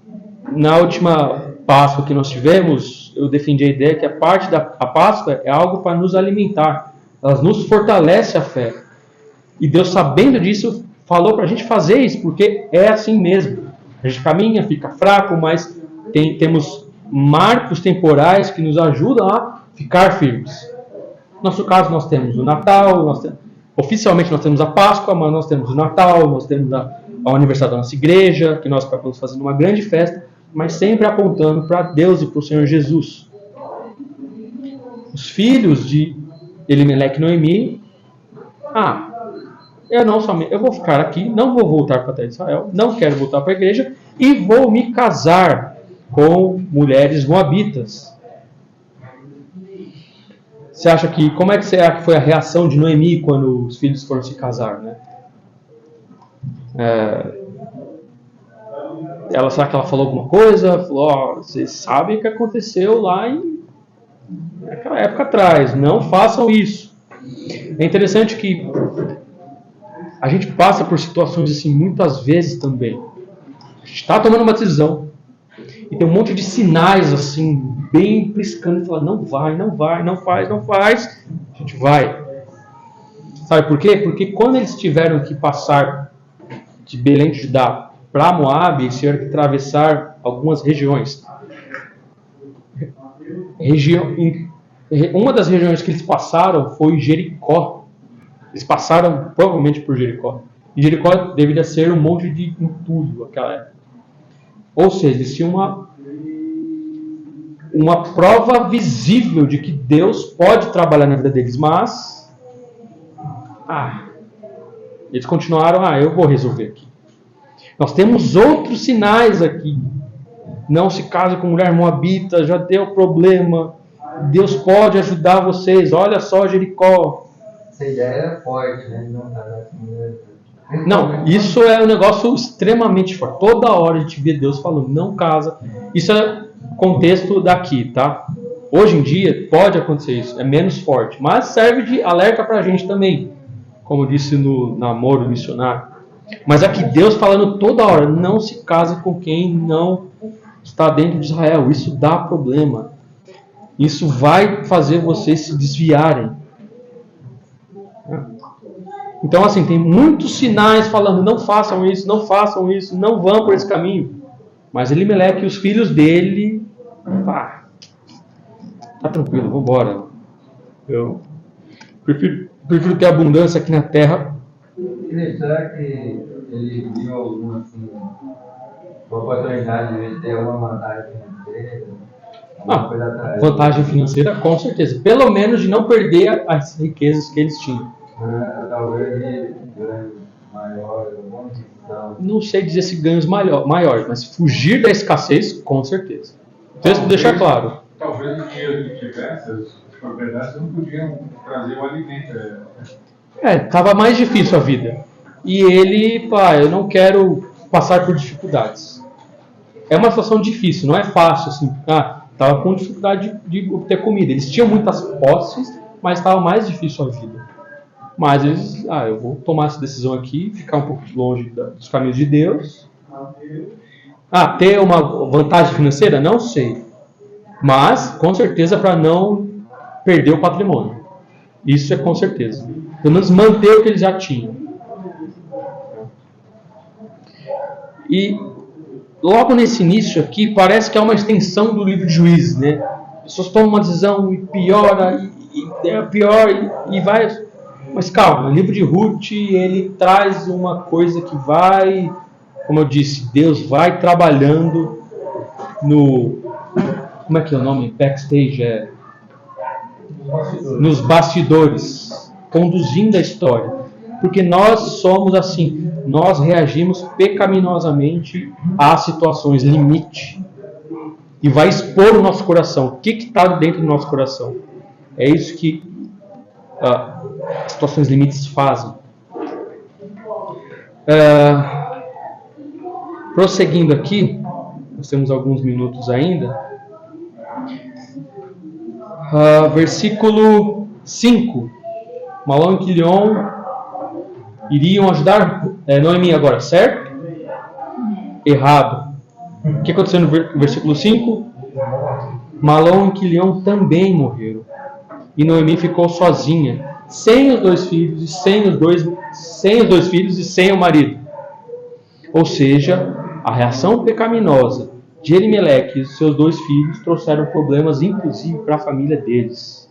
na última Páscoa que nós tivemos, eu defendi a ideia que a Páscoa é algo para nos alimentar. Ela nos fortalece a fé. E Deus, sabendo disso, falou para a gente fazer isso, porque é assim mesmo. A gente caminha, fica fraco, mas temos marcos temporais que nos ajudam a ficar firmes. No nosso caso, nós temos o Natal, oficialmente nós temos a Páscoa, mas nós temos o Natal, nós temos o aniversário da nossa igreja, que nós estamos fazendo uma grande festa, mas sempre apontando para Deus e para o Senhor Jesus. Os filhos de Elimeleque e Noemi, eu vou ficar aqui, não vou voltar para a terra de Israel, não quero voltar para a igreja e vou me casar com mulheres moabitas. Você acha que, como é que será que foi a reação de Noemi quando os filhos foram se casar, né? Será que ela falou alguma coisa? Falou, vocês sabem o que aconteceu lá naquela época atrás, não façam isso. É interessante que a gente passa por situações assim muitas vezes também. A gente está tomando uma decisão e tem um monte de sinais assim, bem piscando, e fala, não vai, não faz, a gente vai. Sabe por quê? Porque quando eles tiveram que passar de Belém de Judá para Moabe, eles tiveram que atravessar algumas regiões. Uma das regiões que eles passaram foi Jericó. Eles passaram provavelmente por Jericó. E Jericó deveria ser um monte de entulho naquela época. Ou seja, eles tinham uma prova visível de que Deus pode trabalhar na vida deles, mas eles continuaram, eu vou resolver aqui. Nós temos outros sinais aqui. Não se case com mulher moabita, já deu problema. Deus pode ajudar vocês. Olha só Jericó. Essa ideia era forte, né? Não, isso é um negócio extremamente forte. Toda hora a gente vê Deus falando, não casa. Isso é contexto daqui, tá? Hoje em dia pode acontecer isso, é menos forte, mas serve de alerta pra gente também, como disse no namoro missionário. Mas aqui Deus falando toda hora, não se case com quem não está dentro de Israel. Isso dá problema. Isso vai fazer vocês se desviarem. Então, assim, tem muitos sinais falando, não façam isso, não vão por esse caminho. Mas Elimeleque e os filhos dele, tá tranquilo, vambora. Prefiro ter abundância aqui na terra. Será que ele viu alguma assim, oportunidade de ter uma vantagem financeira? Vantagem financeira, com certeza. Pelo menos de não perder as riquezas que eles tinham. Talvez de ganhos maiores, alguma questão. Não sei dizer se ganhos maiores, mas fugir da escassez, com certeza. O texto deixa claro. Talvez o dinheiro que tivesse, as propriedades não podiam trazer o alimento. Estava mais difícil a vida. E ele, eu não quero passar por dificuldades. É uma situação difícil, não é fácil assim. Estava com dificuldade de obter comida. Eles tinham muitas posses, mas estava mais difícil a vida. Mas eles, eu vou tomar essa decisão aqui, ficar um pouco longe dos caminhos de Deus. Ter uma vantagem financeira? Não sei. Mas, com certeza, para não perder o patrimônio. Isso é com certeza. Pelo menos manter o que eles já tinham. E logo nesse início aqui, parece que é uma extensão do livro de Juízes, né? As pessoas tomam uma decisão e piora, e é pior, e vai... Mas calma, o livro de Ruth, ele traz uma coisa que vai... Como eu disse, Deus vai trabalhando no... Como é que é o nome? Backstage, nos bastidores, conduzindo a história. Porque nós somos assim, nós reagimos pecaminosamente a situações limite. E vai expor o nosso coração. O que está dentro do nosso coração? É isso que situações limites fazem. Prosseguindo aqui, nós temos alguns minutos ainda. Versículo 5. Malom e Quilion iriam ajudar Noemi agora, certo? Errado. O que aconteceu no versículo 5? Malom e Quilion também morreram. E Noemi ficou sozinha, sem os dois filhos e sem o marido. Ou seja, a reação pecaminosa de Elimeleque e seus dois filhos trouxeram problemas, inclusive, para a família deles.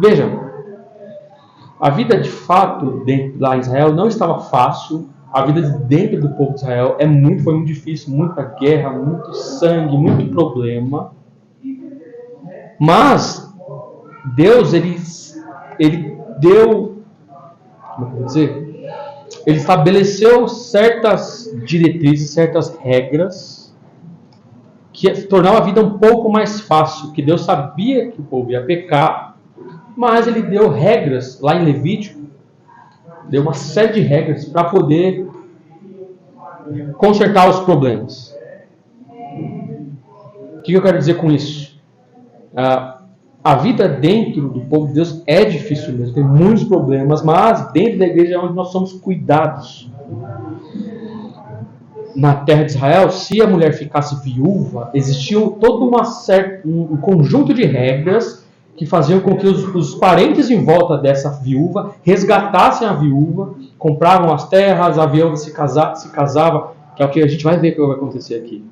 Vejam, a vida de fato lá em Israel não estava fácil. A vida dentro do povo de Israel foi muito difícil, muita guerra, muito sangue, muito problema. Mas Deus, ele deu, como eu vou dizer, ele estabeleceu certas diretrizes, certas regras que tornavam a vida um pouco mais fácil, que Deus sabia que o povo ia pecar, mas ele deu regras lá em Levítico, deu uma série de regras para poder consertar os problemas. O que eu quero dizer com isso? A vida dentro do povo de Deus é difícil mesmo, tem muitos problemas, mas dentro da igreja é onde nós somos cuidados. Na terra de Israel, se a mulher ficasse viúva, existia todo um conjunto de regras que faziam com que os parentes em volta dessa viúva resgatassem a viúva, compravam as terras, a viúva se casava, que é o que a gente vai ver que vai acontecer aqui.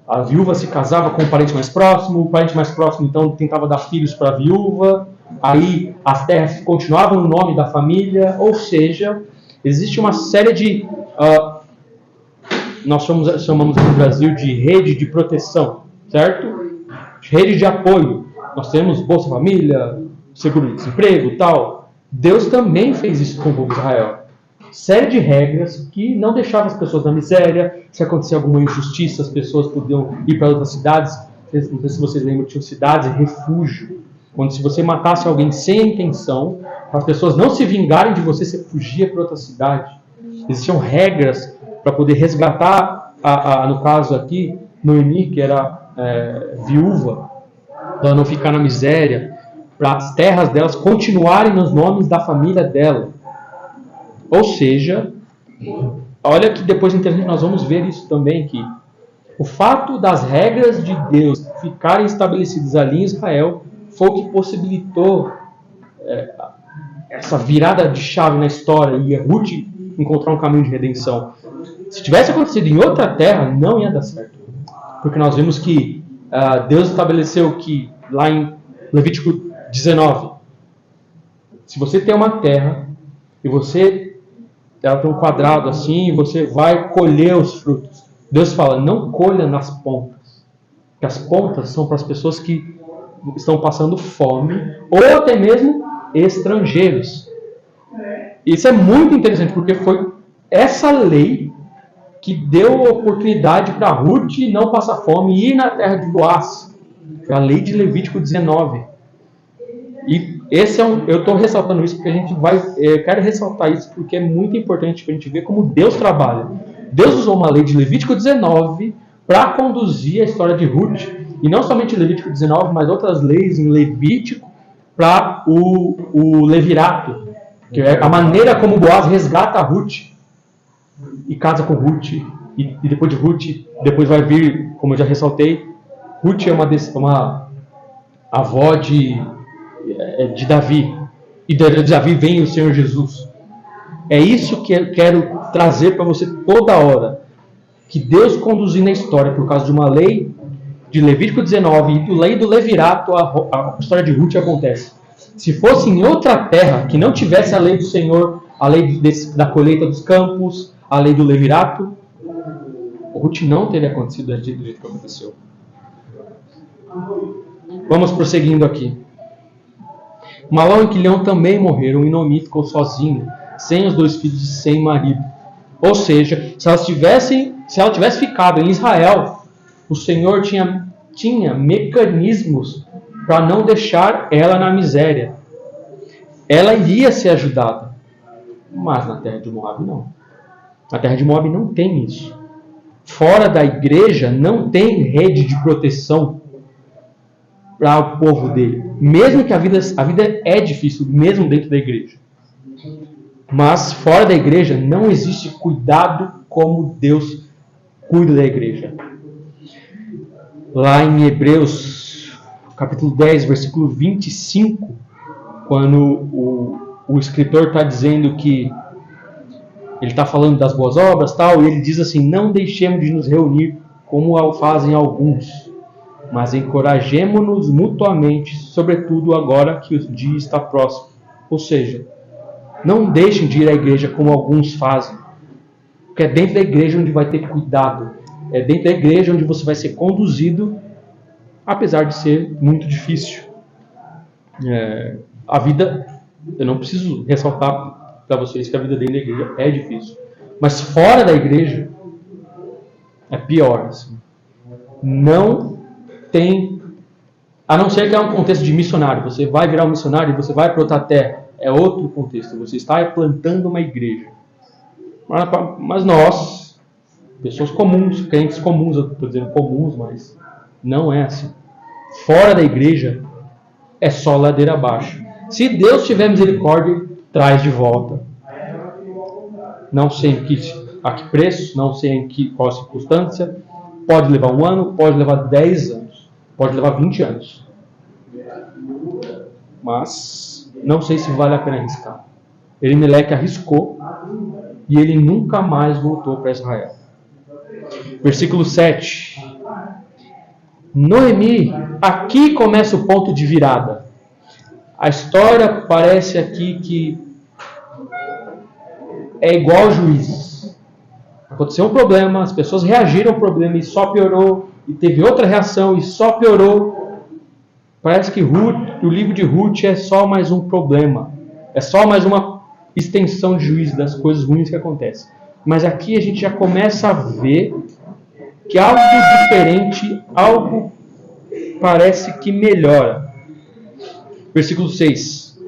A viúva se casava com o parente mais próximo, o parente mais próximo então tentava dar filhos para a viúva, aí as terras continuavam no nome da família, ou seja, existe uma série de... nós chamamos no Brasil de rede de proteção, certo? Rede de apoio. Nós temos Bolsa Família, seguro-desemprego e tal. Deus também fez isso com o povo de Israel. Série de regras que não deixavam as pessoas na miséria. Se acontecia alguma injustiça, as pessoas podiam ir para outras cidades. Não sei se vocês lembram, tinham cidades de refúgio, onde se você matasse alguém sem intenção, para as pessoas não se vingarem de você, você fugia para outra cidade. Existiam regras para poder resgatar, no caso aqui, Noemi, que era viúva, para não ficar na miséria, para as terras delas continuarem nos nomes da família dela. Ou seja, olha que depois na internet nós vamos ver isso também, que o fato das regras de Deus ficarem estabelecidas ali em Israel foi o que possibilitou essa virada de chave na história e a Ruth encontrar um caminho de redenção. Se tivesse acontecido em outra terra, não ia dar certo. Porque nós vimos que Deus estabeleceu que, lá em Levítico 19, Se você tem uma terra e ela tem um quadrado assim, e você vai colher os frutos. Deus fala, não colha nas pontas. Porque as pontas são para as pessoas que estão passando fome, ou até mesmo estrangeiros. Isso é muito interessante, porque foi essa lei que deu oportunidade para Ruth não passar fome e ir na terra de Boaz. Foi a lei de Levítico 19. E eu estou ressaltando isso porque eu quero ressaltar isso porque é muito importante para a gente ver como Deus trabalha. Deus usou uma lei de Levítico 19 para conduzir a história de Ruth, e não somente Levítico 19, mas outras leis em Levítico para o levirato, que é a maneira como Boaz resgata a Ruth e casa com Ruth, e depois de Ruth, depois vai vir, como eu já ressaltei, Ruth é uma avó de Davi, e de Davi vem o Senhor Jesus. É isso que eu quero trazer para você toda hora, que Deus conduzindo a história por causa de uma lei de Levítico 19 e do lei do levirato, a história de Ruth acontece. Se fosse em outra terra, que não tivesse a lei do Senhor, a lei da colheita dos campos, a lei do levirato, Ruth não teria acontecido do jeito que aconteceu. Vamos prosseguindo aqui. Malom e Quilion também morreram, e Noemi ficou sozinha, sem os 2 filhos e sem marido. Ou seja, se ela tivesse ficado em Israel, o Senhor tinha mecanismos para não deixar ela na miséria. Ela iria ser ajudada. Mas na terra de Moab não. Na terra de Moab não tem isso. Fora da igreja não tem rede de proteção para o povo dele. Mesmo que a vida é difícil, mesmo dentro da igreja. Mas fora da igreja não existe cuidado como Deus cuida da igreja. Lá em Hebreus, capítulo 10, versículo 25, quando o escritor está dizendo que ele está falando das boas obras, tal, e ele diz assim, não deixemos de nos reunir como fazem alguns, mas encorajemo-nos mutuamente, sobretudo agora que o dia está próximo. Ou seja, não deixem de ir à igreja como alguns fazem, porque é dentro da igreja onde vai ter cuidado, é dentro da igreja onde você vai ser conduzido, apesar de ser muito difícil. A vida, eu não preciso ressaltar para vocês que a vida dentro da igreja é difícil, mas fora da igreja é pior. Assim. Não tem, a não ser que é um contexto de missionário, você vai virar um missionário e você vai para outra terra, é outro contexto, você está plantando uma igreja. Mas nós, pessoas comuns, crentes comuns, eu estou dizendo comuns, mas não é assim. Fora da igreja é só ladeira abaixo. Se Deus tiver misericórdia, traz de volta. Não sei a que preço, não sei qual circunstância. Pode levar 1 ano, pode levar 10 anos, pode levar 20 anos. Mas não sei se vale a pena arriscar. Elimeleque arriscou e ele nunca mais voltou para Israel. Versículo 7. Noemi, aqui começa o ponto de virada. A história parece aqui que é igual Juízes. Aconteceu um problema, as pessoas reagiram ao problema e só piorou, e teve outra reação e só piorou. Parece que o livro de Ruth é só mais um problema, é só mais uma extensão de Juízes das coisas ruins que acontecem. Mas aqui a gente já começa a ver que algo diferente, algo parece que melhora. Versículo 6.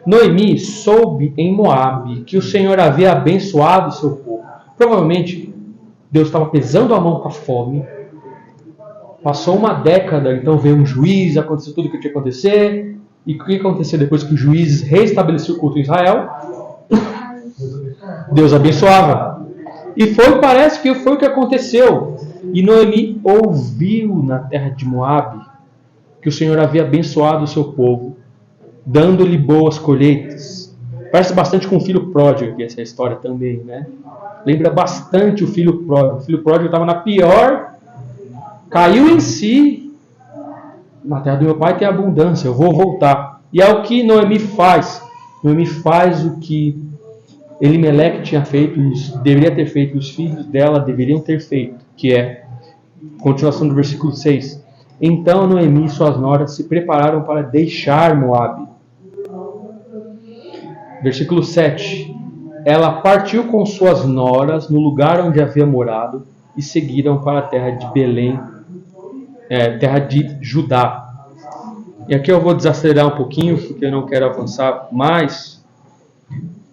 Noemi soube em Moabe que o Senhor havia abençoado o seu povo. Provavelmente Deus estava pesando a mão com a fome. Passou uma década, então veio um juiz, aconteceu tudo o que tinha que acontecer. E o que aconteceu depois que os juízes reestabeleceu o culto em Israel? Deus abençoava. E parece que foi o que aconteceu. E Noemi ouviu na terra de Moabe que o Senhor havia abençoado o seu povo, dando-lhe boas colheitas. Parece bastante com o filho pródigo, que essa história também, né? Lembra bastante o filho pródigo. O filho pródigo estava na pior, caiu em si. Na terra do meu pai tem abundância, eu vou voltar. E é o que Noemi faz. Noemi faz o que Elimeleque tinha feito, deveria ter feito, e os filhos dela deveriam ter feito, que é, continuação do versículo 6. Então Noemi e suas noras se prepararam para deixar Moabe. Versículo 7. Ela partiu com suas noras no lugar onde havia morado e seguiram para a terra de Belém, terra de Judá. E aqui eu vou desacelerar um pouquinho, porque eu não quero avançar mais.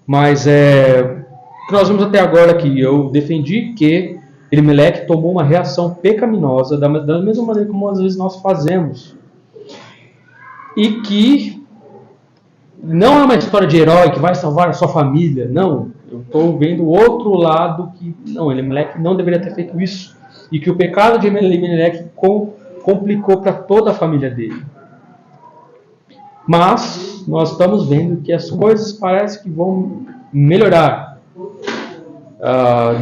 Mas o que nós vimos até agora aqui, eu defendi que Elimeleque tomou uma reação pecaminosa, da mesma maneira como às vezes nós fazemos. E que não é uma história de herói que vai salvar a sua família. Não, eu estou vendo o outro lado que não, Elimeleque não deveria ter feito isso. E que o pecado de Elimeleque complicou para toda a família dele. Mas nós estamos vendo que as coisas parecem que vão melhorar.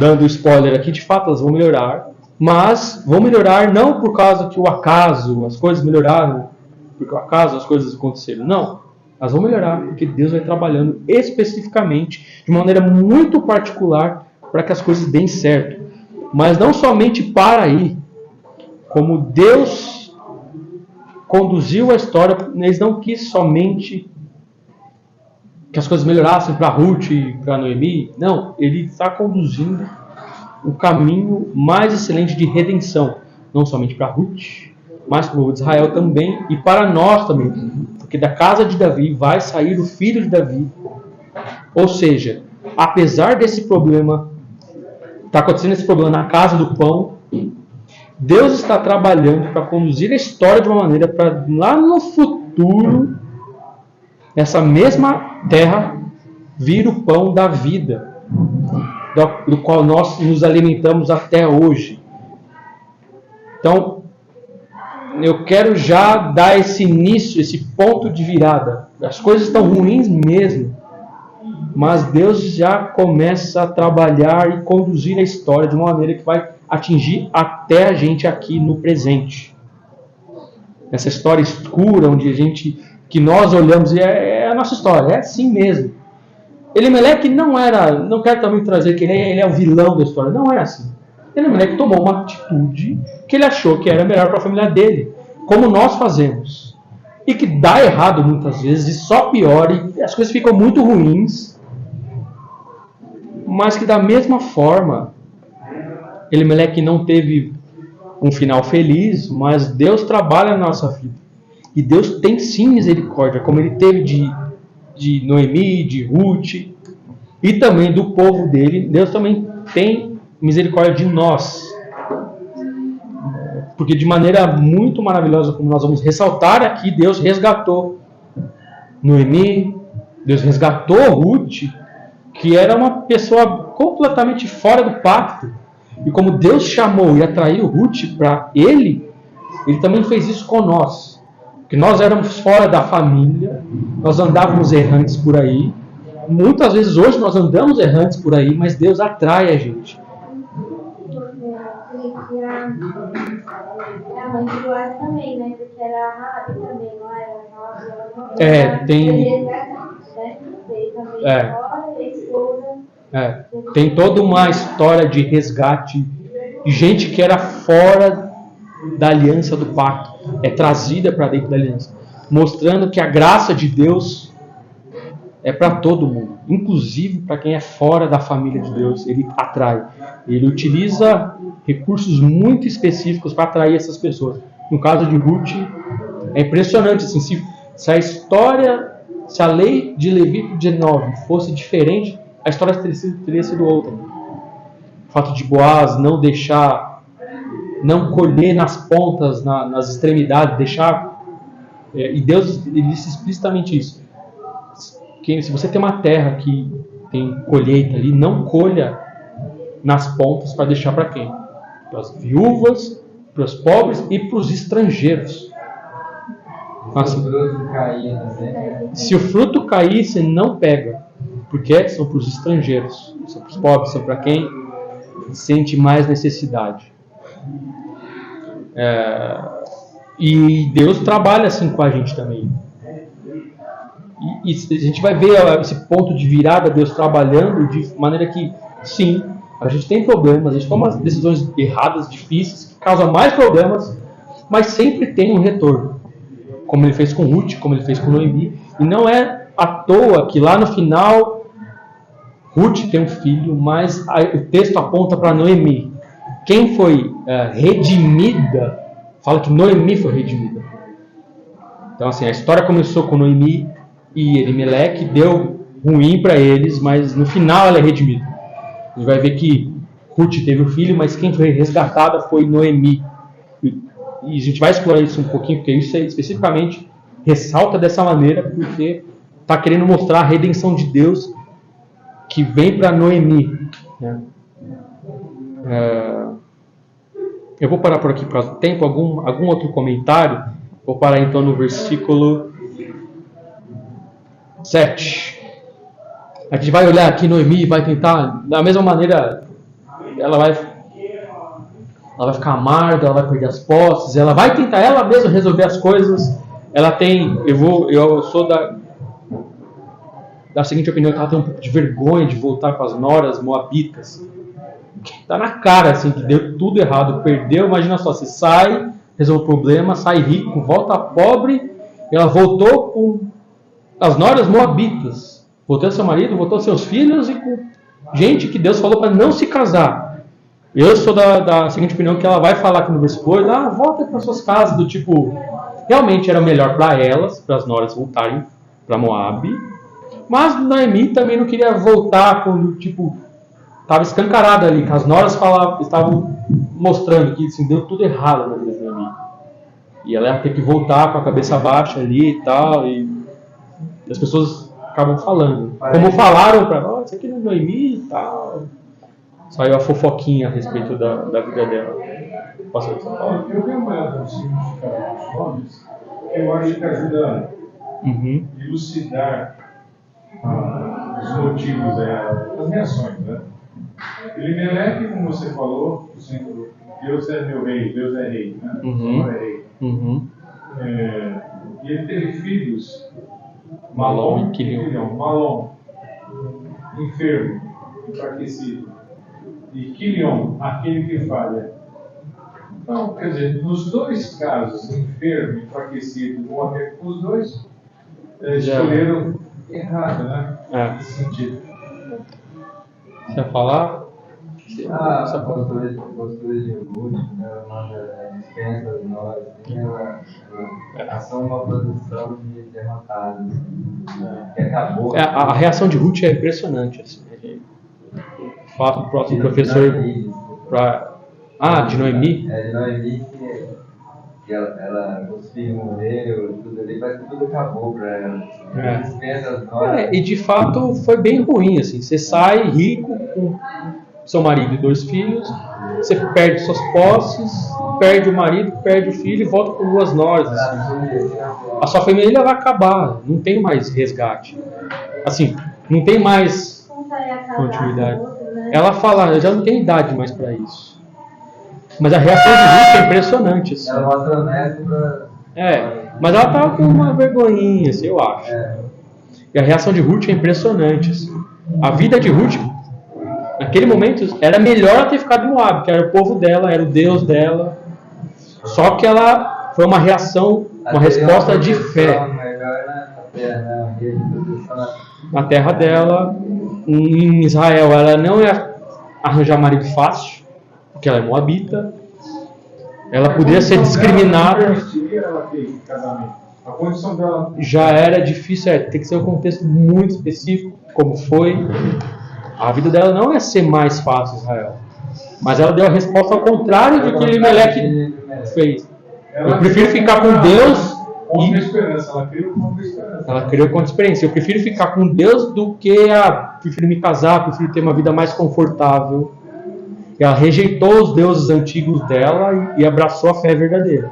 Dando spoiler aqui, de fato elas vão melhorar. Mas vão melhorar não por causa que o acaso, as coisas melhoraram, porque o acaso as coisas aconteceram. Não, elas vão melhorar porque Deus vai trabalhando especificamente, de maneira muito particular, para que as coisas deem certo. Mas não somente para aí, como Deus conduziu a história, eles não quis somente que as coisas melhorassem para Ruth e para Noemi. Não, ele está conduzindo o caminho mais excelente de redenção, não somente para Ruth, mas para o povo de Israel também e para nós também, porque da casa de Davi vai sair o filho de Davi. Ou seja, apesar desse problema, está acontecendo esse problema na casa do pão, Deus está trabalhando para conduzir a história de uma maneira para lá no futuro, essa mesma terra vir o pão da vida, do qual nós nos alimentamos até hoje. Então, eu quero já dar esse início, esse ponto de virada. As coisas estão ruins mesmo, mas Deus já começa a trabalhar e conduzir a história de uma maneira que vai atingir até a gente aqui no presente. Essa história escura, onde que nós olhamos e é a nossa história, é assim mesmo. Elimeleque não quero também trazer que ele é o vilão da história, não é assim. Elimeleque tomou uma atitude que ele achou que era melhor para a família dele, como nós fazemos. E que dá errado muitas vezes, e só piora, e as coisas ficam muito ruins, mas que da mesma forma, Elimeleque não teve um final feliz, mas Deus trabalha na nossa vida. E Deus tem sim misericórdia, como Ele teve de Noemi, de Ruth, e também do povo dele. Deus também tem misericórdia de nós. Porque de maneira muito maravilhosa, como nós vamos ressaltar aqui, Deus resgatou Noemi, Deus resgatou Ruth, que era uma pessoa completamente fora do pacto. E como Deus chamou e atraiu Ruth para Ele também fez isso com nós. Porque nós éramos fora da família, nós andávamos errantes por aí. Muitas vezes hoje nós andamos errantes por aí, mas Deus atrai a gente. A mãe de Boaz também, né? Porque era a Rabi também, não era? Tem... tem toda uma história de resgate de gente que era fora da aliança do pacto, é trazida para dentro da aliança, mostrando que a graça de Deus é para todo mundo, inclusive para quem é fora da família de Deus. Ele atrai, ele utiliza recursos muito específicos para atrair essas pessoas. No caso de Ruth, é impressionante assim, se a lei de Levítico 19 fosse diferente, a história teria sido outra. O fato de Boaz não colher nas pontas, nas extremidades, deixar... e Deus ele disse explicitamente isso. Que se você tem uma terra que tem colheita ali, não colha nas pontas para deixar para quem? Para as viúvas, para os pobres e para os estrangeiros. Assim, se o fruto cair, você não pega. Porque são para os estrangeiros, são para os pobres, são para quem sente mais necessidade. E Deus trabalha assim com a gente também. E a gente vai ver esse ponto de virada, Deus trabalhando de maneira que, sim, a gente tem problemas, a gente toma decisões erradas, difíceis, que causam mais problemas, mas sempre tem um retorno. Como ele fez com Ruth, como ele fez com Noemi. E não é à toa que lá no final, Ruth tem um filho, mas o texto aponta para Noemi. Quem foi redimida, fala que Noemi foi redimida. Então, assim, a história começou com Noemi e Elimeleque, deu ruim para eles, mas no final ela é redimida. A gente vai ver que Ruth teve um filho, mas quem foi resgatada foi Noemi. E a gente vai explorar isso um pouquinho, porque isso especificamente ressalta dessa maneira, porque está querendo mostrar a redenção de Deus que vem para Noemi. Né? Eu vou parar por aqui por causa do tempo. Algum outro comentário? Vou parar então no versículo 7. A gente vai olhar aqui Noemi e vai tentar, da mesma maneira, ela vai ficar amarga, ela vai perder as posses, ela vai tentar ela mesma resolver as coisas. Ela tem, eu sou da seguinte opinião, que ela tem um pouco de vergonha de voltar com as noras moabitas. Tá na cara, assim, que deu tudo errado, perdeu. Imagina só, você sai, resolve o problema, sai rico, volta pobre, e ela voltou com as noras moabitas. Voltou seu marido, voltou seus filhos e com gente que Deus falou para não se casar. Eu sou da seguinte opinião, que ela vai falar aqui no versículo 8, volta para suas casas, do tipo, realmente era melhor para elas, para as noras voltarem para Moab, mas Noemi também não queria voltar quando, tipo, estava escancarado ali, que as noras estavam mostrando que assim, deu tudo errado na vida de Noemi. E ela ia ter que voltar com a cabeça baixa ali e tal, e as pessoas acabam falando. Como falaram para nós, isso aqui não é Noemi e tal. Saiu a fofoquinha a respeito da vida dela. Posso falar? Eu dei uma olhada no significado dos nomes, que eu acho que ajuda a elucidar os motivos, as reações, né? Elimeleque, como você falou, Deus é meu rei, Deus é rei, né? Não é rei. E ele teve filhos, Malom e Quilion. Malom, enfermo, enfraquecido. E Quilion, aquele que falha. Então, quer dizer, nos dois casos, enfermo, enfraquecido, os dois escolheram errado, né? Nesse sentido. Você ia falar? A postura de Ruth, ela dispensa as nós, ela são uma produção de derrotados, que acabou. A reação de Ruth é impressionante. Assim. Fala para o próximo professor. De Noemi? De Noemi, que ela, os filhos morreram, tudo ali, mas tudo acabou para ela. Dispensa as nós. E de fato foi bem ruim. Assim. Você sai rico com seu marido e 2 filhos, você perde suas posses, perde o marido, perde o filho e volta com 2 noras. Assim. A sua família vai acabar, não tem mais resgate. Assim, não tem mais continuidade. Ela fala, eu já não tenho idade mais para isso. Mas a reação de Ruth é impressionante. Assim. Ela mostra honesta. Mas ela tava com uma vergonhinha, assim, eu acho. E a reação de Ruth é impressionante. Assim. A vida de Ruth, naquele momento, era melhor ela ter ficado em Moab, que era o povo dela, era o Deus dela. Só que ela foi uma reação, uma resposta de fé. Na terra dela, em Israel, ela não ia arranjar marido fácil, porque ela é moabita. Ela podia ser discriminada. A condição dela já era difícil, tem que ser um contexto muito específico, como foi. A vida dela não ia ser mais fácil, Israel. Mas ela deu a resposta ao contrário do que Elimeleque fez. Eu prefiro ficar com Deus. Ela criou contra experiência. Eu prefiro ficar com Deus do que prefiro me casar, prefiro ter uma vida mais confortável. Ela rejeitou os deuses antigos dela e abraçou a fé verdadeira.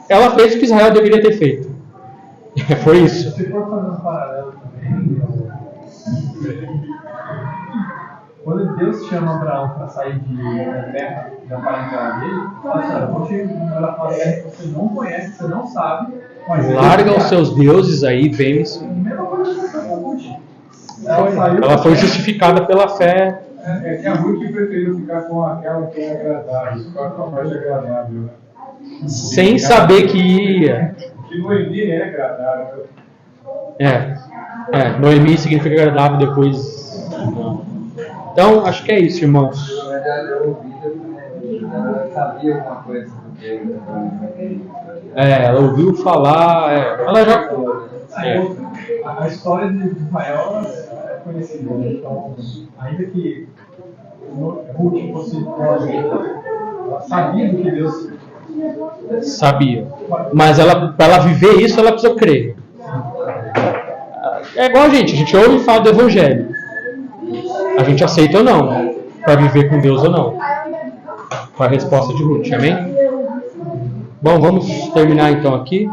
Ela fez o que Israel deveria ter feito. Foi isso. Se for fazer um paralelo também, quando Deus chama Abraão para sair da terra, da parentela dele, fala, vou te mandar para uma terra que você não conhece, que você não sabe. Mas larga os seus deuses aí, vem. Primeira Ela foi justificada pela fé. É que a Ruth preferiu ficar com aquela que é agradável, ficar com a parte agradável, né? Sem saber que ia. Que Noemi é agradável. Noemi significa agradável depois. Então, acho que é isso, irmãos. Na verdade, eu ouvi, ela sabia alguma coisa do que Ela ouviu falar. Ela já. A história de Israel é conhecida, né? Então, ainda que Ruth fosse ela sabia do que Deus Sabia. Mas para ela viver isso, ela precisa crer. É igual a gente ouve e fala do Evangelho. A gente aceita ou não, para viver com Deus ou não. Foi a resposta de Ruth, amém? Bom, vamos terminar então aqui.